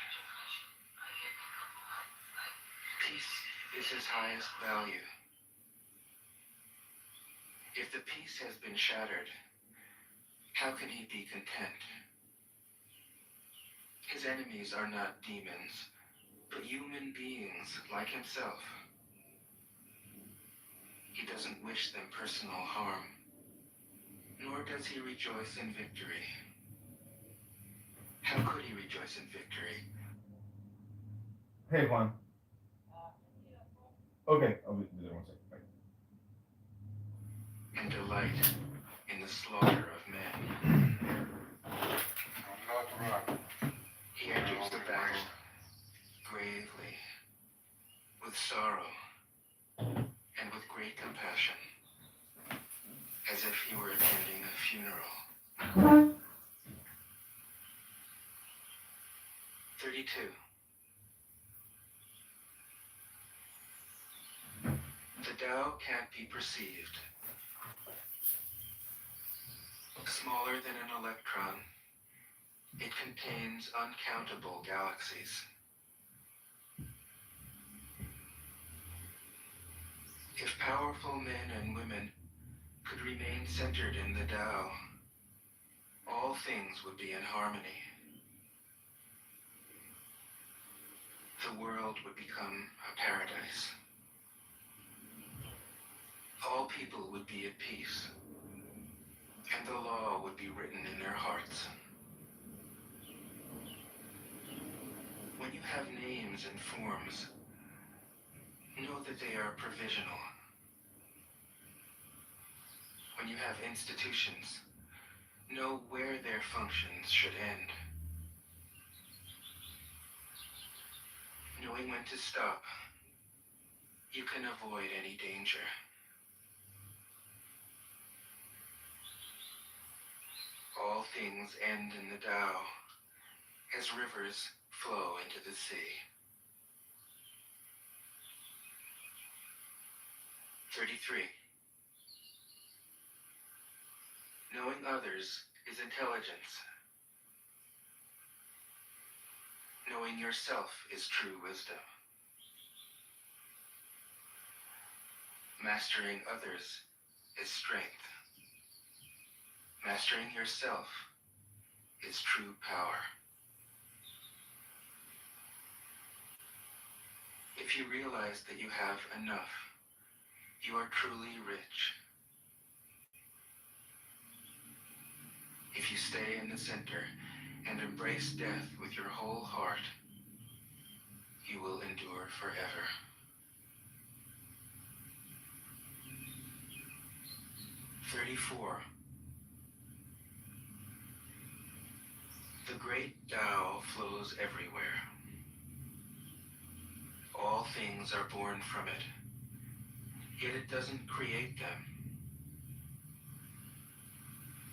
Peace is his highest value. If the peace has been shattered, how can he be content? His enemies are not demons, but human beings like himself. He doesn't wish them personal harm, nor does he rejoice in victory. How could he rejoice in victory? Hey, Juan. Okay, I'll be there 1 second. Bye. And delight in the slaughter of men. He enters the battle gravely, with sorrow, and with great compassion, as if he were attending a funeral. 32. The Tao can't be perceived. Smaller than an electron, it contains uncountable galaxies. If powerful men and women could remain centered in the Tao, all things would be in harmony. The world would become a paradise. All people would be at peace, and the law would be written in their hearts. When you have names and forms, know that they are provisional. When you have institutions, know where their functions should end. Knowing when to stop, you can avoid any danger. All things end in the Tao as rivers flow into the sea. 33. Knowing others is intelligence. Knowing yourself is true wisdom. Mastering others is strength. Mastering yourself is true power. If you realize that you have enough, you are truly rich. If you stay in the center and embrace death with your whole heart, you will endure forever. "34. The great Tao flows everywhere. All things are born from it, yet it doesn't create them.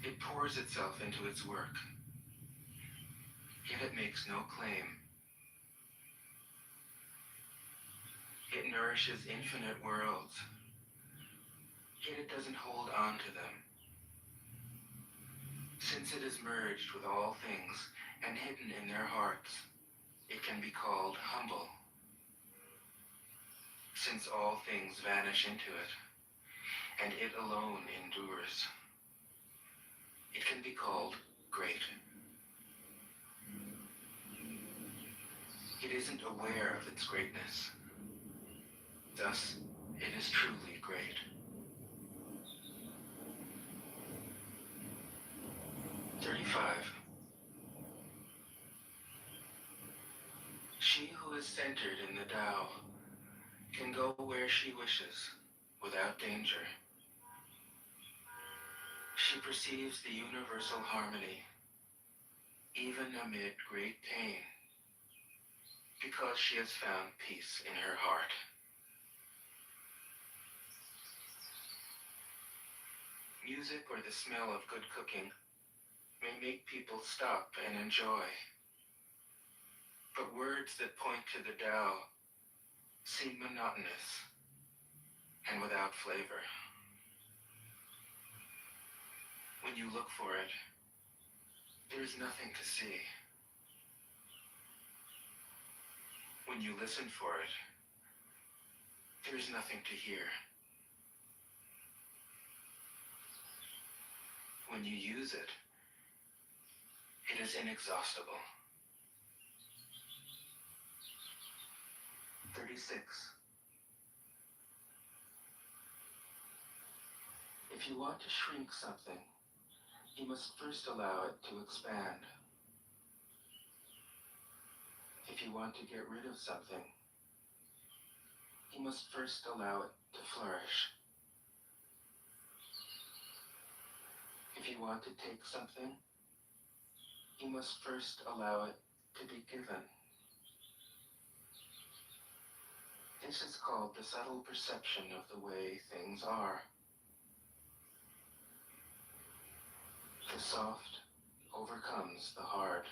It pours itself into its work, yet it makes no claim. It nourishes infinite worlds, yet it doesn't hold on to them. Since it is merged with all things and hidden in their hearts, it can be called humble. Since all things vanish into it, and it alone endures, it can be called great. It isn't aware of its greatness. Thus, it is truly great. 35. She who is centered in the Tao can go where she wishes without danger. She perceives the universal harmony, even amid great pain, because she has found peace in her heart. Music or the smell of good cooking may make people stop and enjoy, but words that point to the Tao seem monotonous and without flavor. When you look for it, there is nothing to see. When you listen for it, there is nothing to hear. When you use it, it is inexhaustible. 36. If you want to shrink something, you must first allow it to expand. If you want to get rid of something, you must first allow it to flourish. If you want to take something, you must first allow it to be given. This is called the subtle perception of the way things are. The soft overcomes the hard.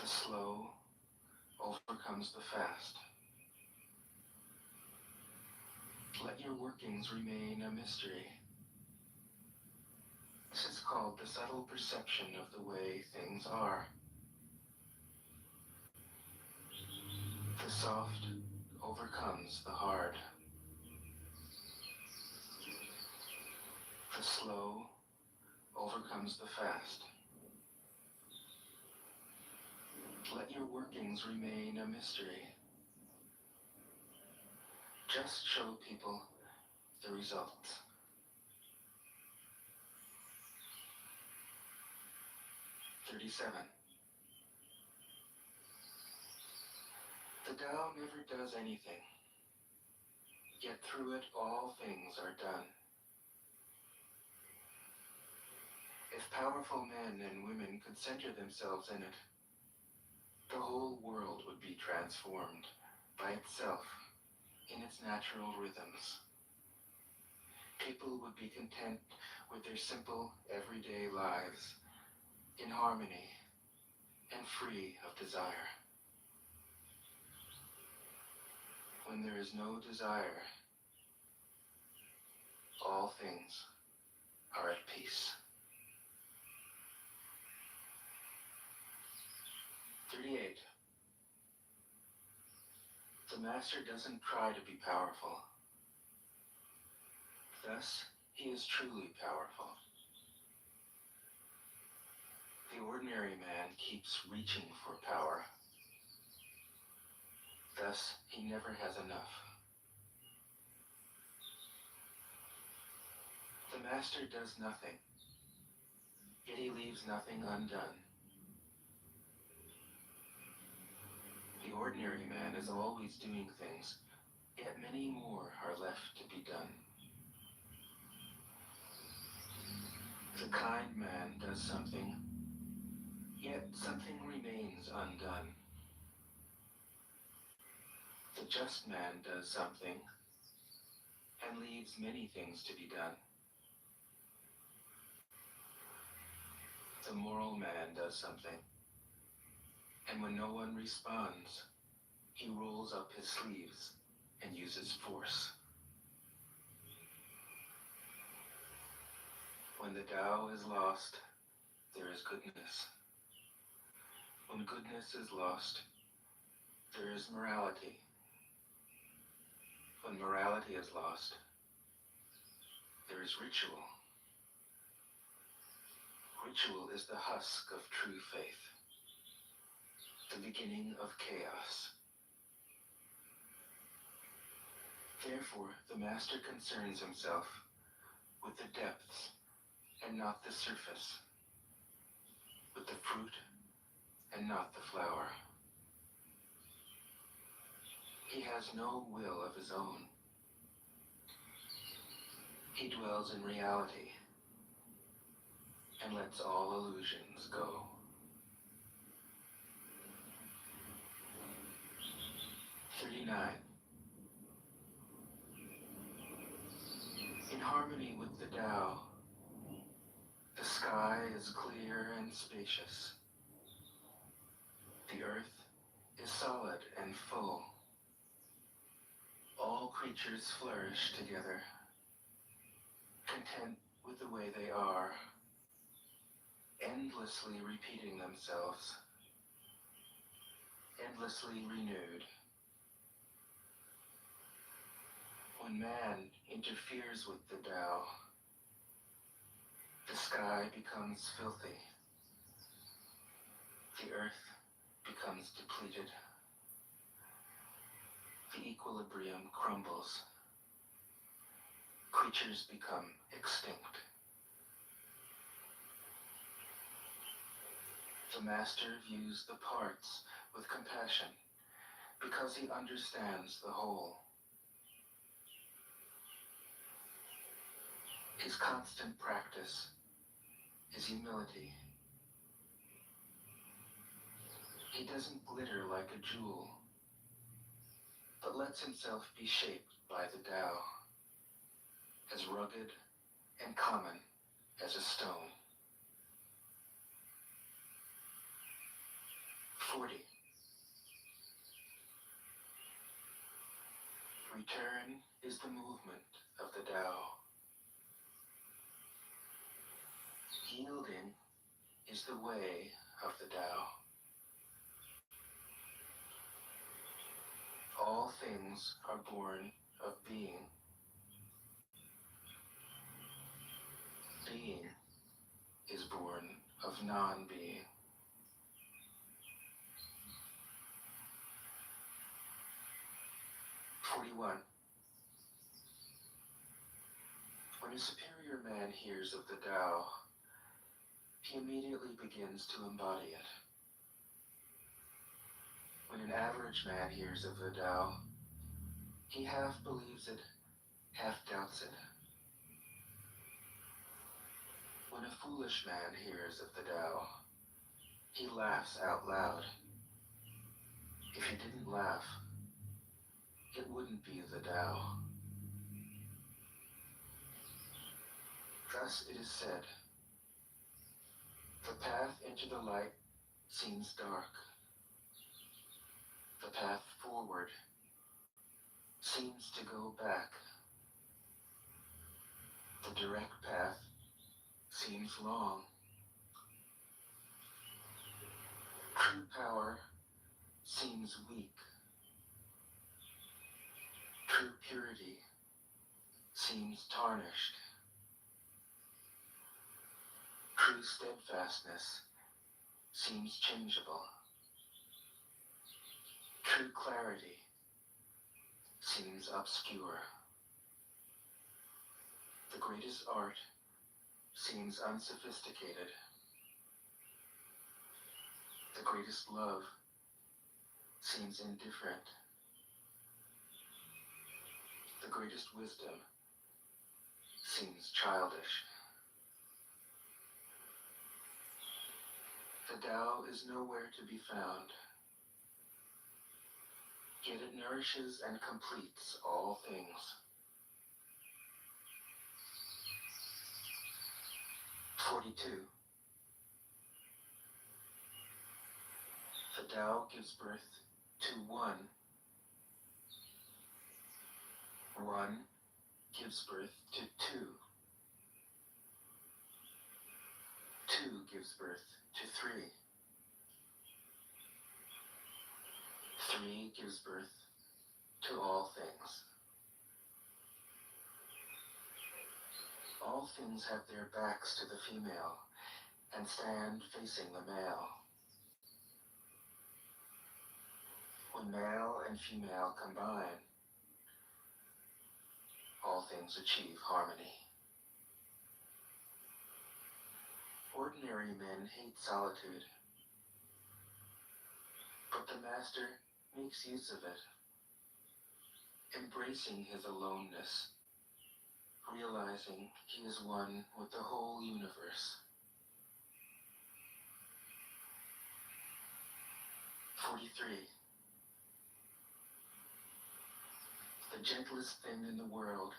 The slow overcomes the fast. Let your workings remain a mystery. This is called the subtle perception of the way things are. The soft overcomes the hard. The slow overcomes the fast. Let your workings remain a mystery. Just show people the results. 37. The Tao never does anything, yet through it all things are done. If powerful men and women could center themselves in it, the whole world would be transformed by itself in its natural rhythms. People would be content with their simple, everyday lives, in harmony and free of desire. When there is no desire, all things are at peace. 38. The master doesn't try to be powerful. Thus, he is truly powerful. The ordinary man keeps reaching for power. Thus, he never has enough. The master does nothing, yet he leaves nothing undone. The ordinary man is always doing things, yet many more are left to be done. The kind man does something, yet something remains undone. The just man does something and leaves many things to be done. The moral man does something, and when no one responds, he rolls up his sleeves and uses force. When the Tao is lost, there is goodness. When goodness is lost, there is morality. When morality is lost, there is ritual. Ritual is the husk of true faith, the beginning of chaos. Therefore, the master concerns himself with the depths and not the surface, with the fruit and not the flower. He has no will of his own. He dwells in reality and lets all illusions go. In harmony with the Tao, the sky is clear and spacious. The earth is solid and full. All creatures flourish together, content with the way they are, endlessly repeating themselves, endlessly renewed. When man interferes with the Tao, the sky becomes filthy, the earth becomes depleted, the equilibrium crumbles, creatures become extinct. The master views the parts with compassion because he understands the whole. His constant practice is humility. He doesn't glitter like a jewel, but lets himself be shaped by the Tao, as rugged and common as a stone. 40. Return is the movement of the Tao. Yielding is the way of the Tao. All things are born of being. Being is born of non-being. When a superior man hears of the Tao, he immediately begins to embody it. When an average man hears of the Tao, he half believes it, half doubts it. When a foolish man hears of the Tao, he laughs out loud If he didn't laugh, it wouldn't be the Tao. Thus it is said, the path into the light seems dark. The path forward seems to go back. The direct path seems long. True power seems weak. True purity seems tarnished. True steadfastness seems changeable. True clarity seems obscure. The greatest art seems unsophisticated. The greatest love seems indifferent. The greatest wisdom seems childish. The Tao is nowhere to be found, yet it nourishes and completes all things. 42. The Tao gives birth to one. One gives birth to two. Two gives birth to three. Three gives birth to all things. All things have their backs to the female and stand facing the male. When male and female combine, all things achieve harmony. Ordinary men hate solitude, but the master makes use of it, embracing his aloneness, realizing he is one with the whole universe. 43. The gentlest thing in the world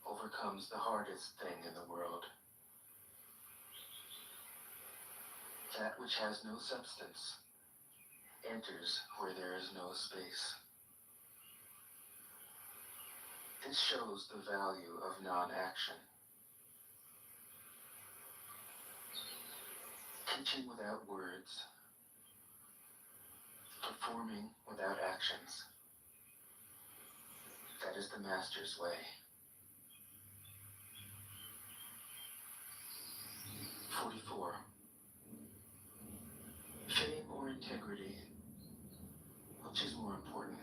overcomes the hardest thing in the world. That which has no substance enters where there is no space. This shows the value of non-action. Teaching without words, performing without actions. That is the master's way. 44. Fame or integrity, which is more important?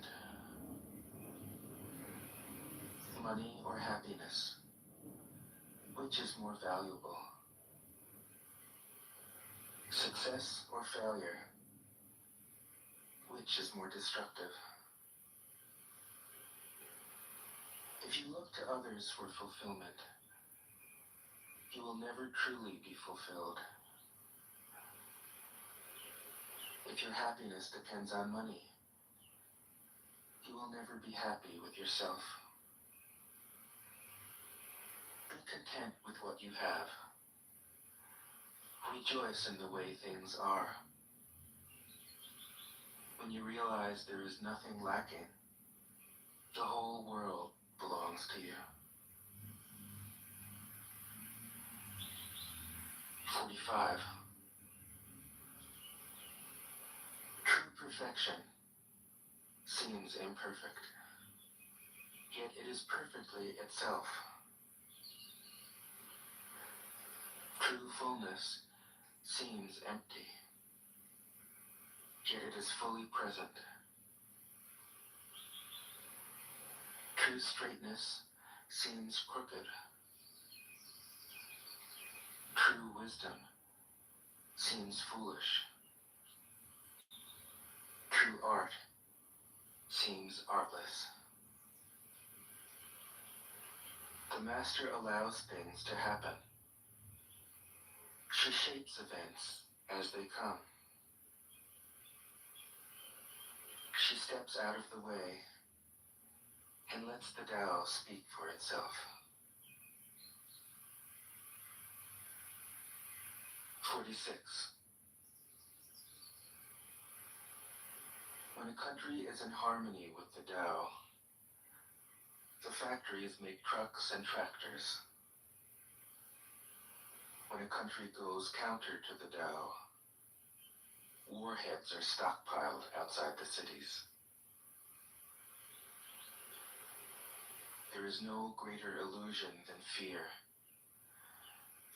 Money or happiness, which is more valuable? Success or failure, which is more destructive? If you look to others for fulfillment, you will never truly be fulfilled. If your happiness depends on money, you will never be happy with yourself. Be content with what you have. Rejoice in the way things are. When you realize there is nothing lacking, the whole world belongs to you. 45. True perfection seems imperfect, yet it is perfectly itself. True fullness seems empty, yet it is fully present. True straightness seems crooked. True wisdom seems foolish. True art seems artless. The master allows things to happen. She shapes events as they come. She steps out of the way and lets the Tao speak for itself. 46. When a country is in harmony with the Tao, the factories make trucks and tractors. When a country goes counter to the Tao, warheads are stockpiled outside the cities. There is no greater illusion than fear,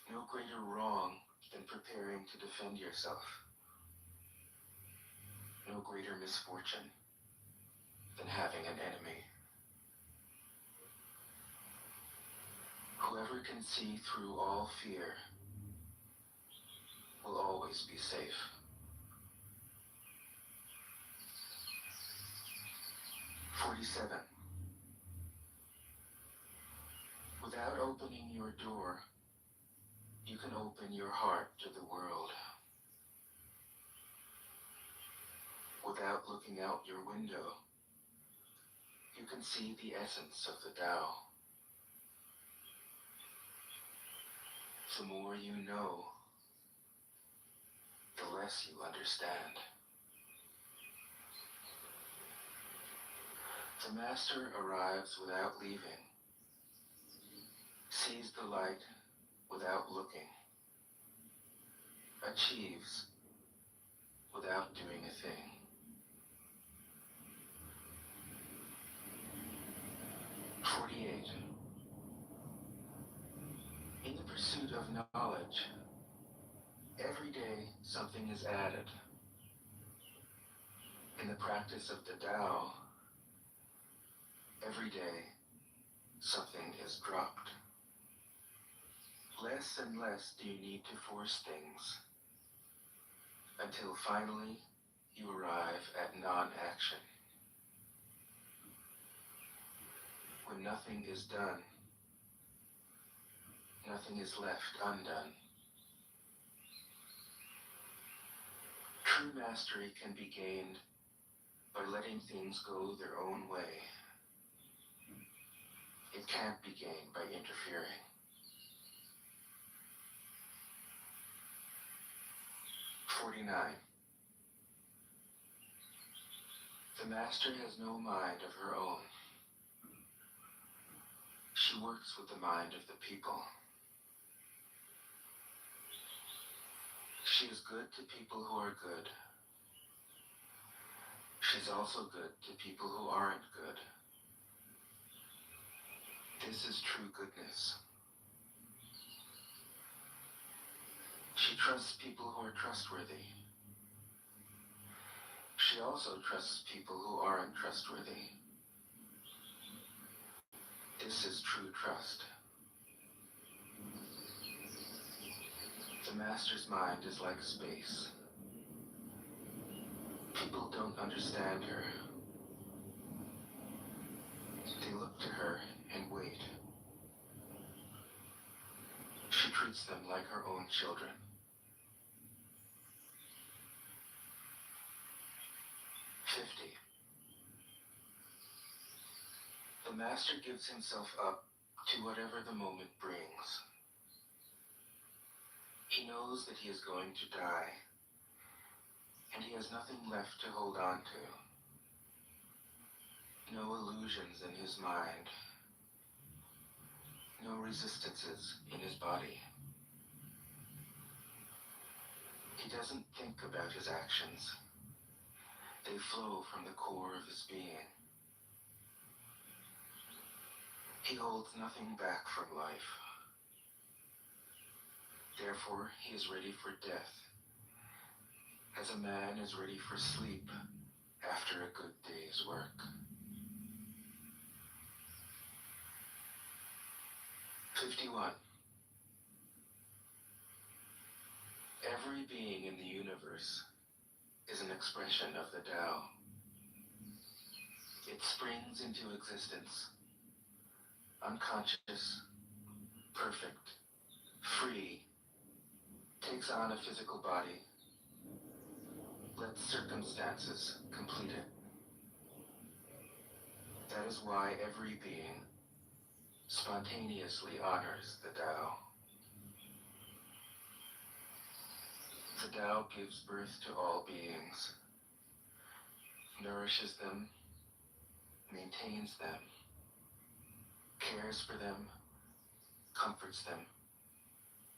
no greater wrong than preparing to defend yourself, no greater misfortune than having an enemy. Whoever can see through all fear will always be safe. "47. Without opening your door, you can open your heart to the world. Without looking out your window, you can see the essence of the Tao. The more you know, the less you understand. The master arrives without leaving, sees the light without looking, achieves without doing a thing. 48. In the pursuit of knowledge, every day something is added. In the practice of the Tao, every day something is dropped. Less and less do you need to force things, until finally you arrive at non-action. When nothing is done, nothing is left undone. True mastery can be gained by letting things go their own way. It can't be gained by interfering. 49. The master has no mind of her own. She works with the mind of the people. She is good to people who are good. She's also good to people who aren't good. This is true goodness. She trusts people who are trustworthy. She also trusts people who aren't trustworthy. This is true trust. The master's mind is like space. People don't understand her. They look to her and wait. She treats them like her own children. 50. The master gives himself up to whatever the moment brings. He knows that he is going to die, and he has nothing left to hold on to. No illusions in his mind. No resistances in his body. He doesn't think about his actions. They flow from the core of his being. He holds nothing back from life. Therefore, he is ready for death, as a man is ready for sleep after a good day's work. 51. Every being in the universe is an expression of the Tao. It springs into existence, unconscious, perfect, free, takes on a physical body, lets circumstances complete it. is why every being spontaneously honors the Tao. The Tao gives birth to all beings, nourishes them, maintains them, cares for them, comforts them,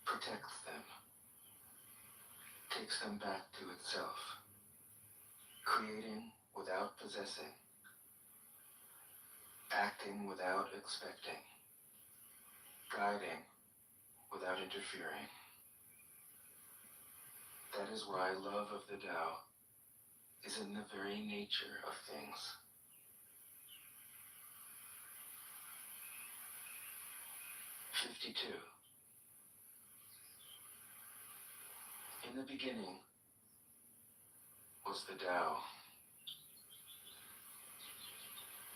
protects them, takes them back to itself, creating without possessing, acting without expecting, guiding without interfering. That is why love of the Tao is in the very nature of things. "52. In the beginning was the Tao.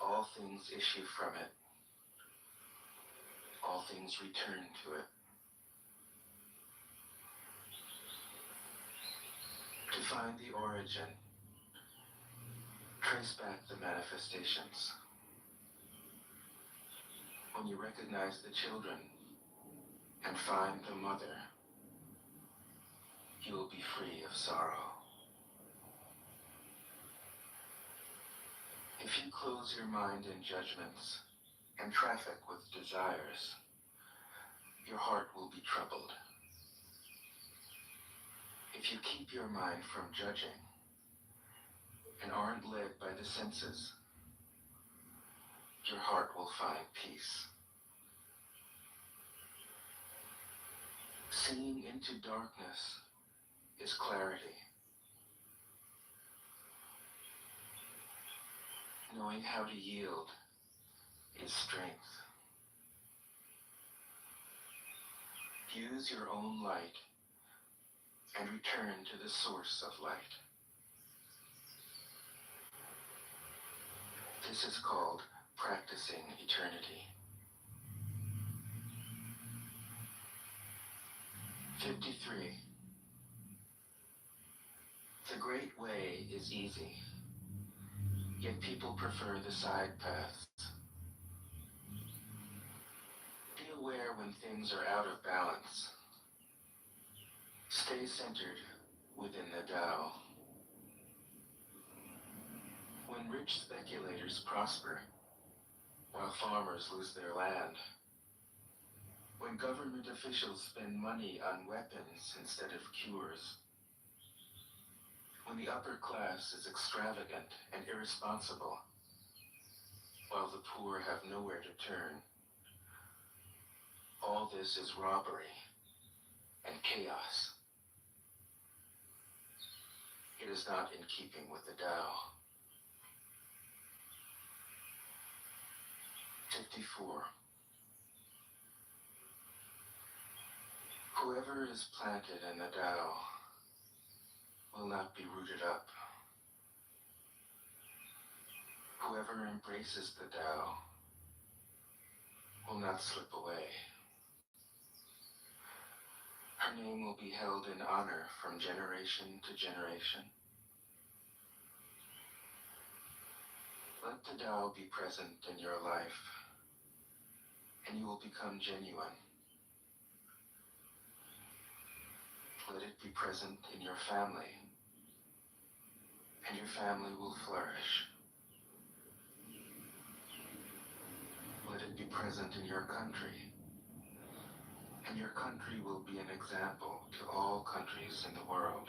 All things issue from it. All things return to it. To find the origin, trace back the manifestations. When you recognize the children and find the mother, you will be free of sorrow. If you close your mind in judgments and traffic with desires, your heart will be troubled. If you keep your mind from judging and aren't led by the senses, your heart will find peace. Seeing into darkness is clarity. Knowing how to yield is strength. Use your own light and return to the source of light. This is called practicing eternity. 53. The great way is easy, yet people prefer the side paths. Be aware when things are out of balance. Stay centered within the Tao. When rich speculators prosper, while farmers lose their land, when government officials spend money on weapons instead of cures, when the upper class is extravagant and irresponsible, while the poor have nowhere to turn, all this is robbery and chaos. It is not in keeping with the Tao. 54. Whoever is planted in the Tao will not be rooted up. Whoever embraces the Tao will not slip away. Her name will be held in honor from generation to generation. Let the Tao be present in your life, and you will become genuine. Let it be present in your family, and your family will flourish. Let it be present in your country, and your country will be an example to all countries in the world.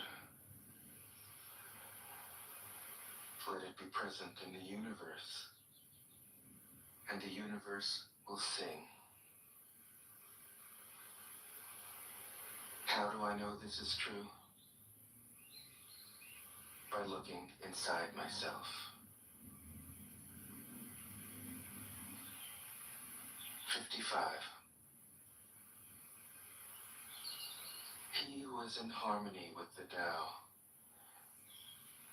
Let it be present in the universe, and the universe will sing. How do I know this is true? By looking inside myself. 55. He who is in harmony with the Tao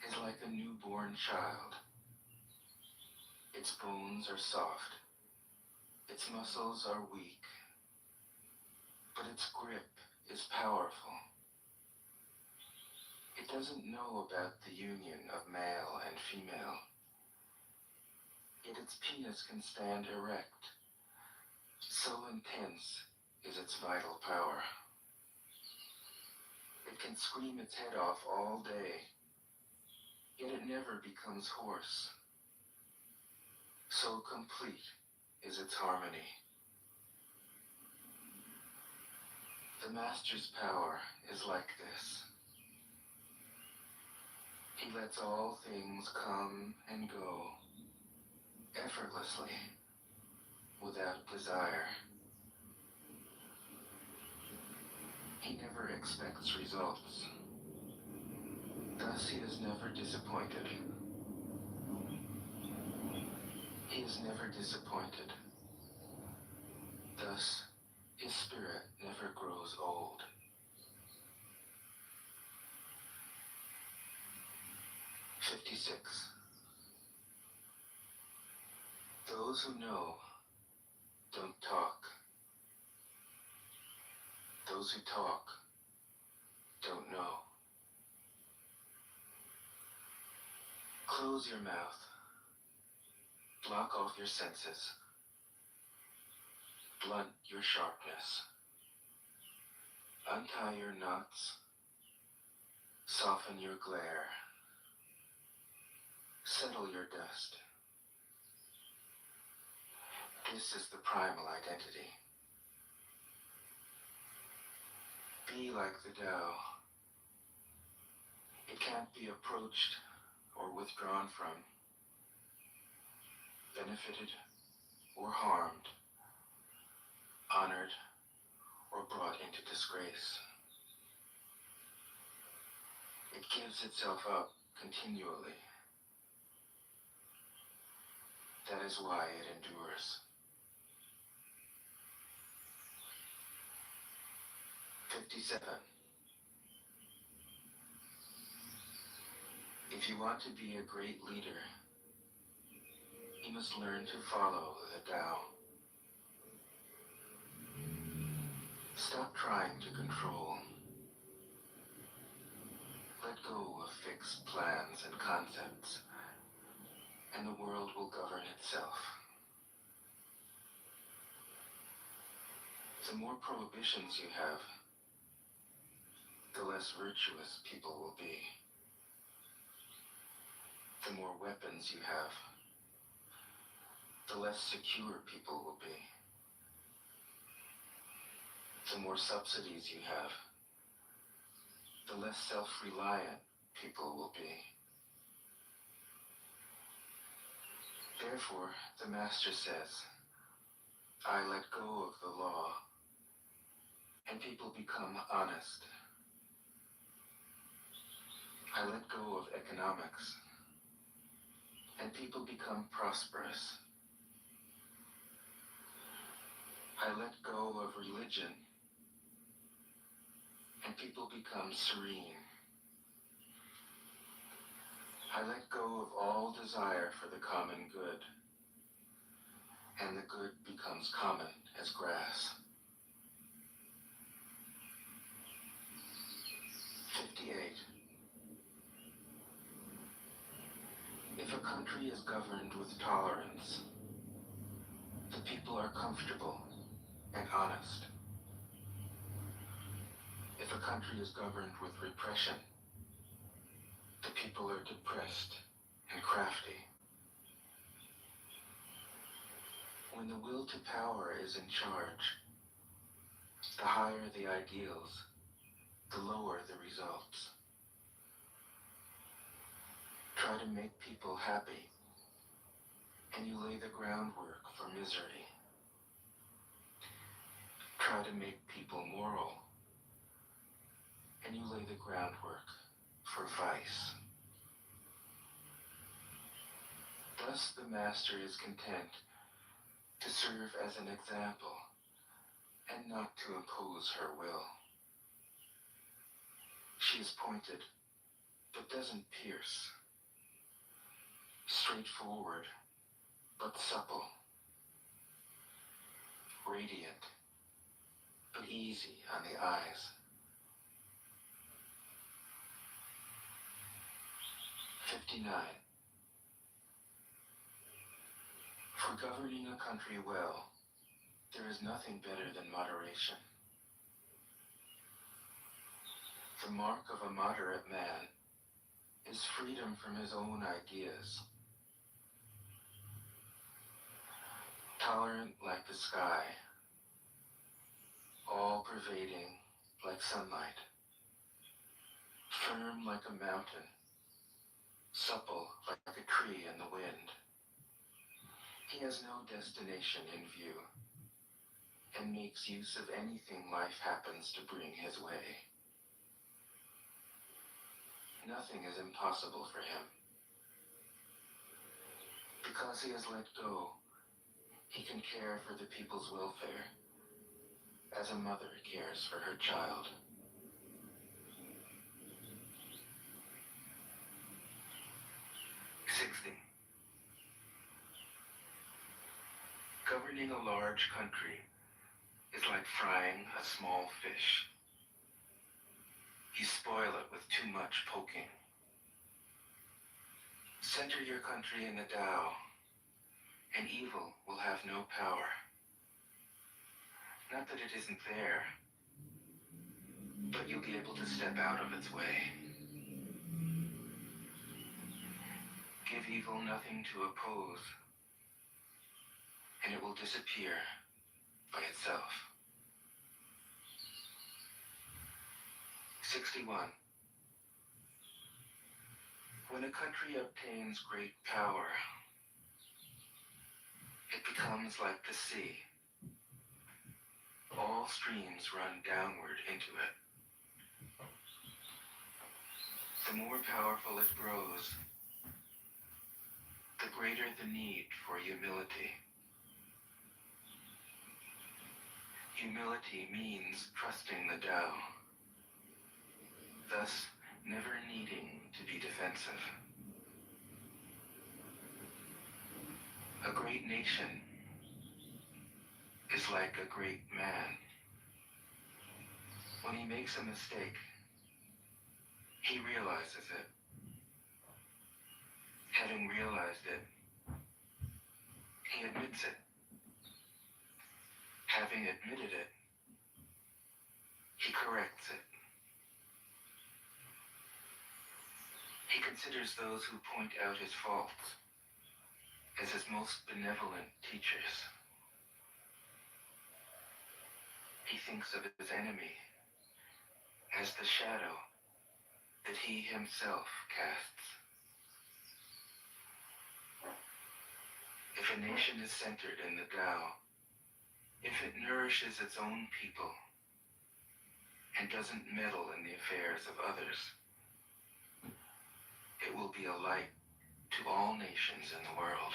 is like a newborn child. Its bones are soft, its muscles are weak, but its grip is powerful. It doesn't know about the union of male and female. Yet its penis can stand erect. So intense is its vital power. It can scream its head off all day, yet it never becomes hoarse. So complete is its harmony. The Master's power is like this. He lets all things come and go, effortlessly, without desire. He never expects results. Thus he is never disappointed. He is never disappointed. Thus, his spirit never grows old. '56. Those who know don't talk. Those who talk don't know. Close your mouth. Block off your senses. Blunt your sharpness. Untie your knots. Soften your glare. Settle your dust. This is the primal identity. Be like the Tao. It can't be approached or withdrawn from, benefited or harmed, honored or brought into disgrace. It gives itself up continually. That is why it endures. 57. If you want to be a great leader, you must learn to follow the Tao. Stop trying to control. Let go of fixed plans and concepts, and the world will govern itself. The more prohibitions you have, the less virtuous people will be. The more weapons you have, the less secure people will be. The more subsidies you have, the less self-reliant people will be. Therefore, the Master says, I let go of the law, and people become honest. I let go of economics, and people become prosperous. I let go of religion, and people become serene. I let go of all desire for the common good, and the good becomes common as grass. 58. If a country is governed with tolerance, the people are comfortable and honest. If a country is governed with repression, the people are depressed and crafty. When the will to power is in charge, the higher the ideals, the lower the results. Try to make people happy, and you lay the groundwork for misery. Try to make people moral, and you lay the groundwork for vice. Thus the Master is content to serve as an example and not to impose her will. She is pointed, but doesn't pierce. Straightforward, but supple. Radiant, but easy on the eyes. 59. For governing a country well, there is nothing better than moderation. The mark of a moderate man is freedom from his own ideas. Tolerant like the sky, all-pervading like sunlight, firm like a mountain, supple like a tree in the wind. He has no destination in view and makes use of anything life happens to bring his way. Nothing is impossible for him. Because he has let go, he can care for the people's welfare as a mother cares for her child. Governing a large country is like frying a small fish. You spoil it with too much poking. Center your country in the Tao, and evil will have no power. Not that it isn't there, but you'll be able to step out of its way. Give evil nothing to oppose, and it will disappear by itself. 61. When a country obtains great power, it becomes like the sea. All streams run downward into it. The more powerful it grows, the greater the need for humility. Humility means trusting the Tao, thus never needing to be defensive. A great nation is like a great man. When he makes a mistake, he realizes it. Having realized it, he admits it. Having admitted it, he corrects it. He considers those who point out his faults as his most benevolent teachers. He thinks of his enemy as the shadow that he himself casts. If a nation is centered in the Tao, if it nourishes its own people and doesn't meddle in the affairs of others, it will be a light to all nations in the world.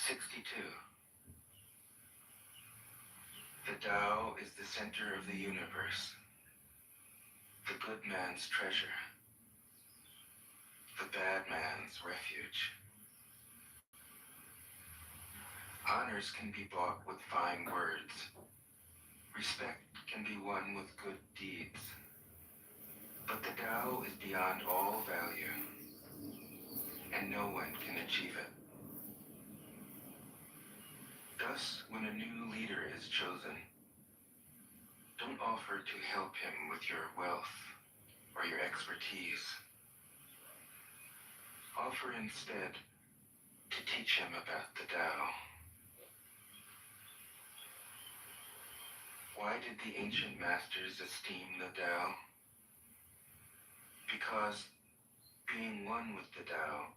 62. The Tao is the center of the universe, the good man's treasure, the bad man's refuge. Honors can be bought with fine words. Respect can be won with good deeds. But the Tao is beyond all value, and no one can achieve it. Thus, when a new leader is chosen, don't offer to help him with your wealth or your expertise. Offer instead to teach him about the Tao. Why did the ancient masters esteem the Tao? Because being one with the Tao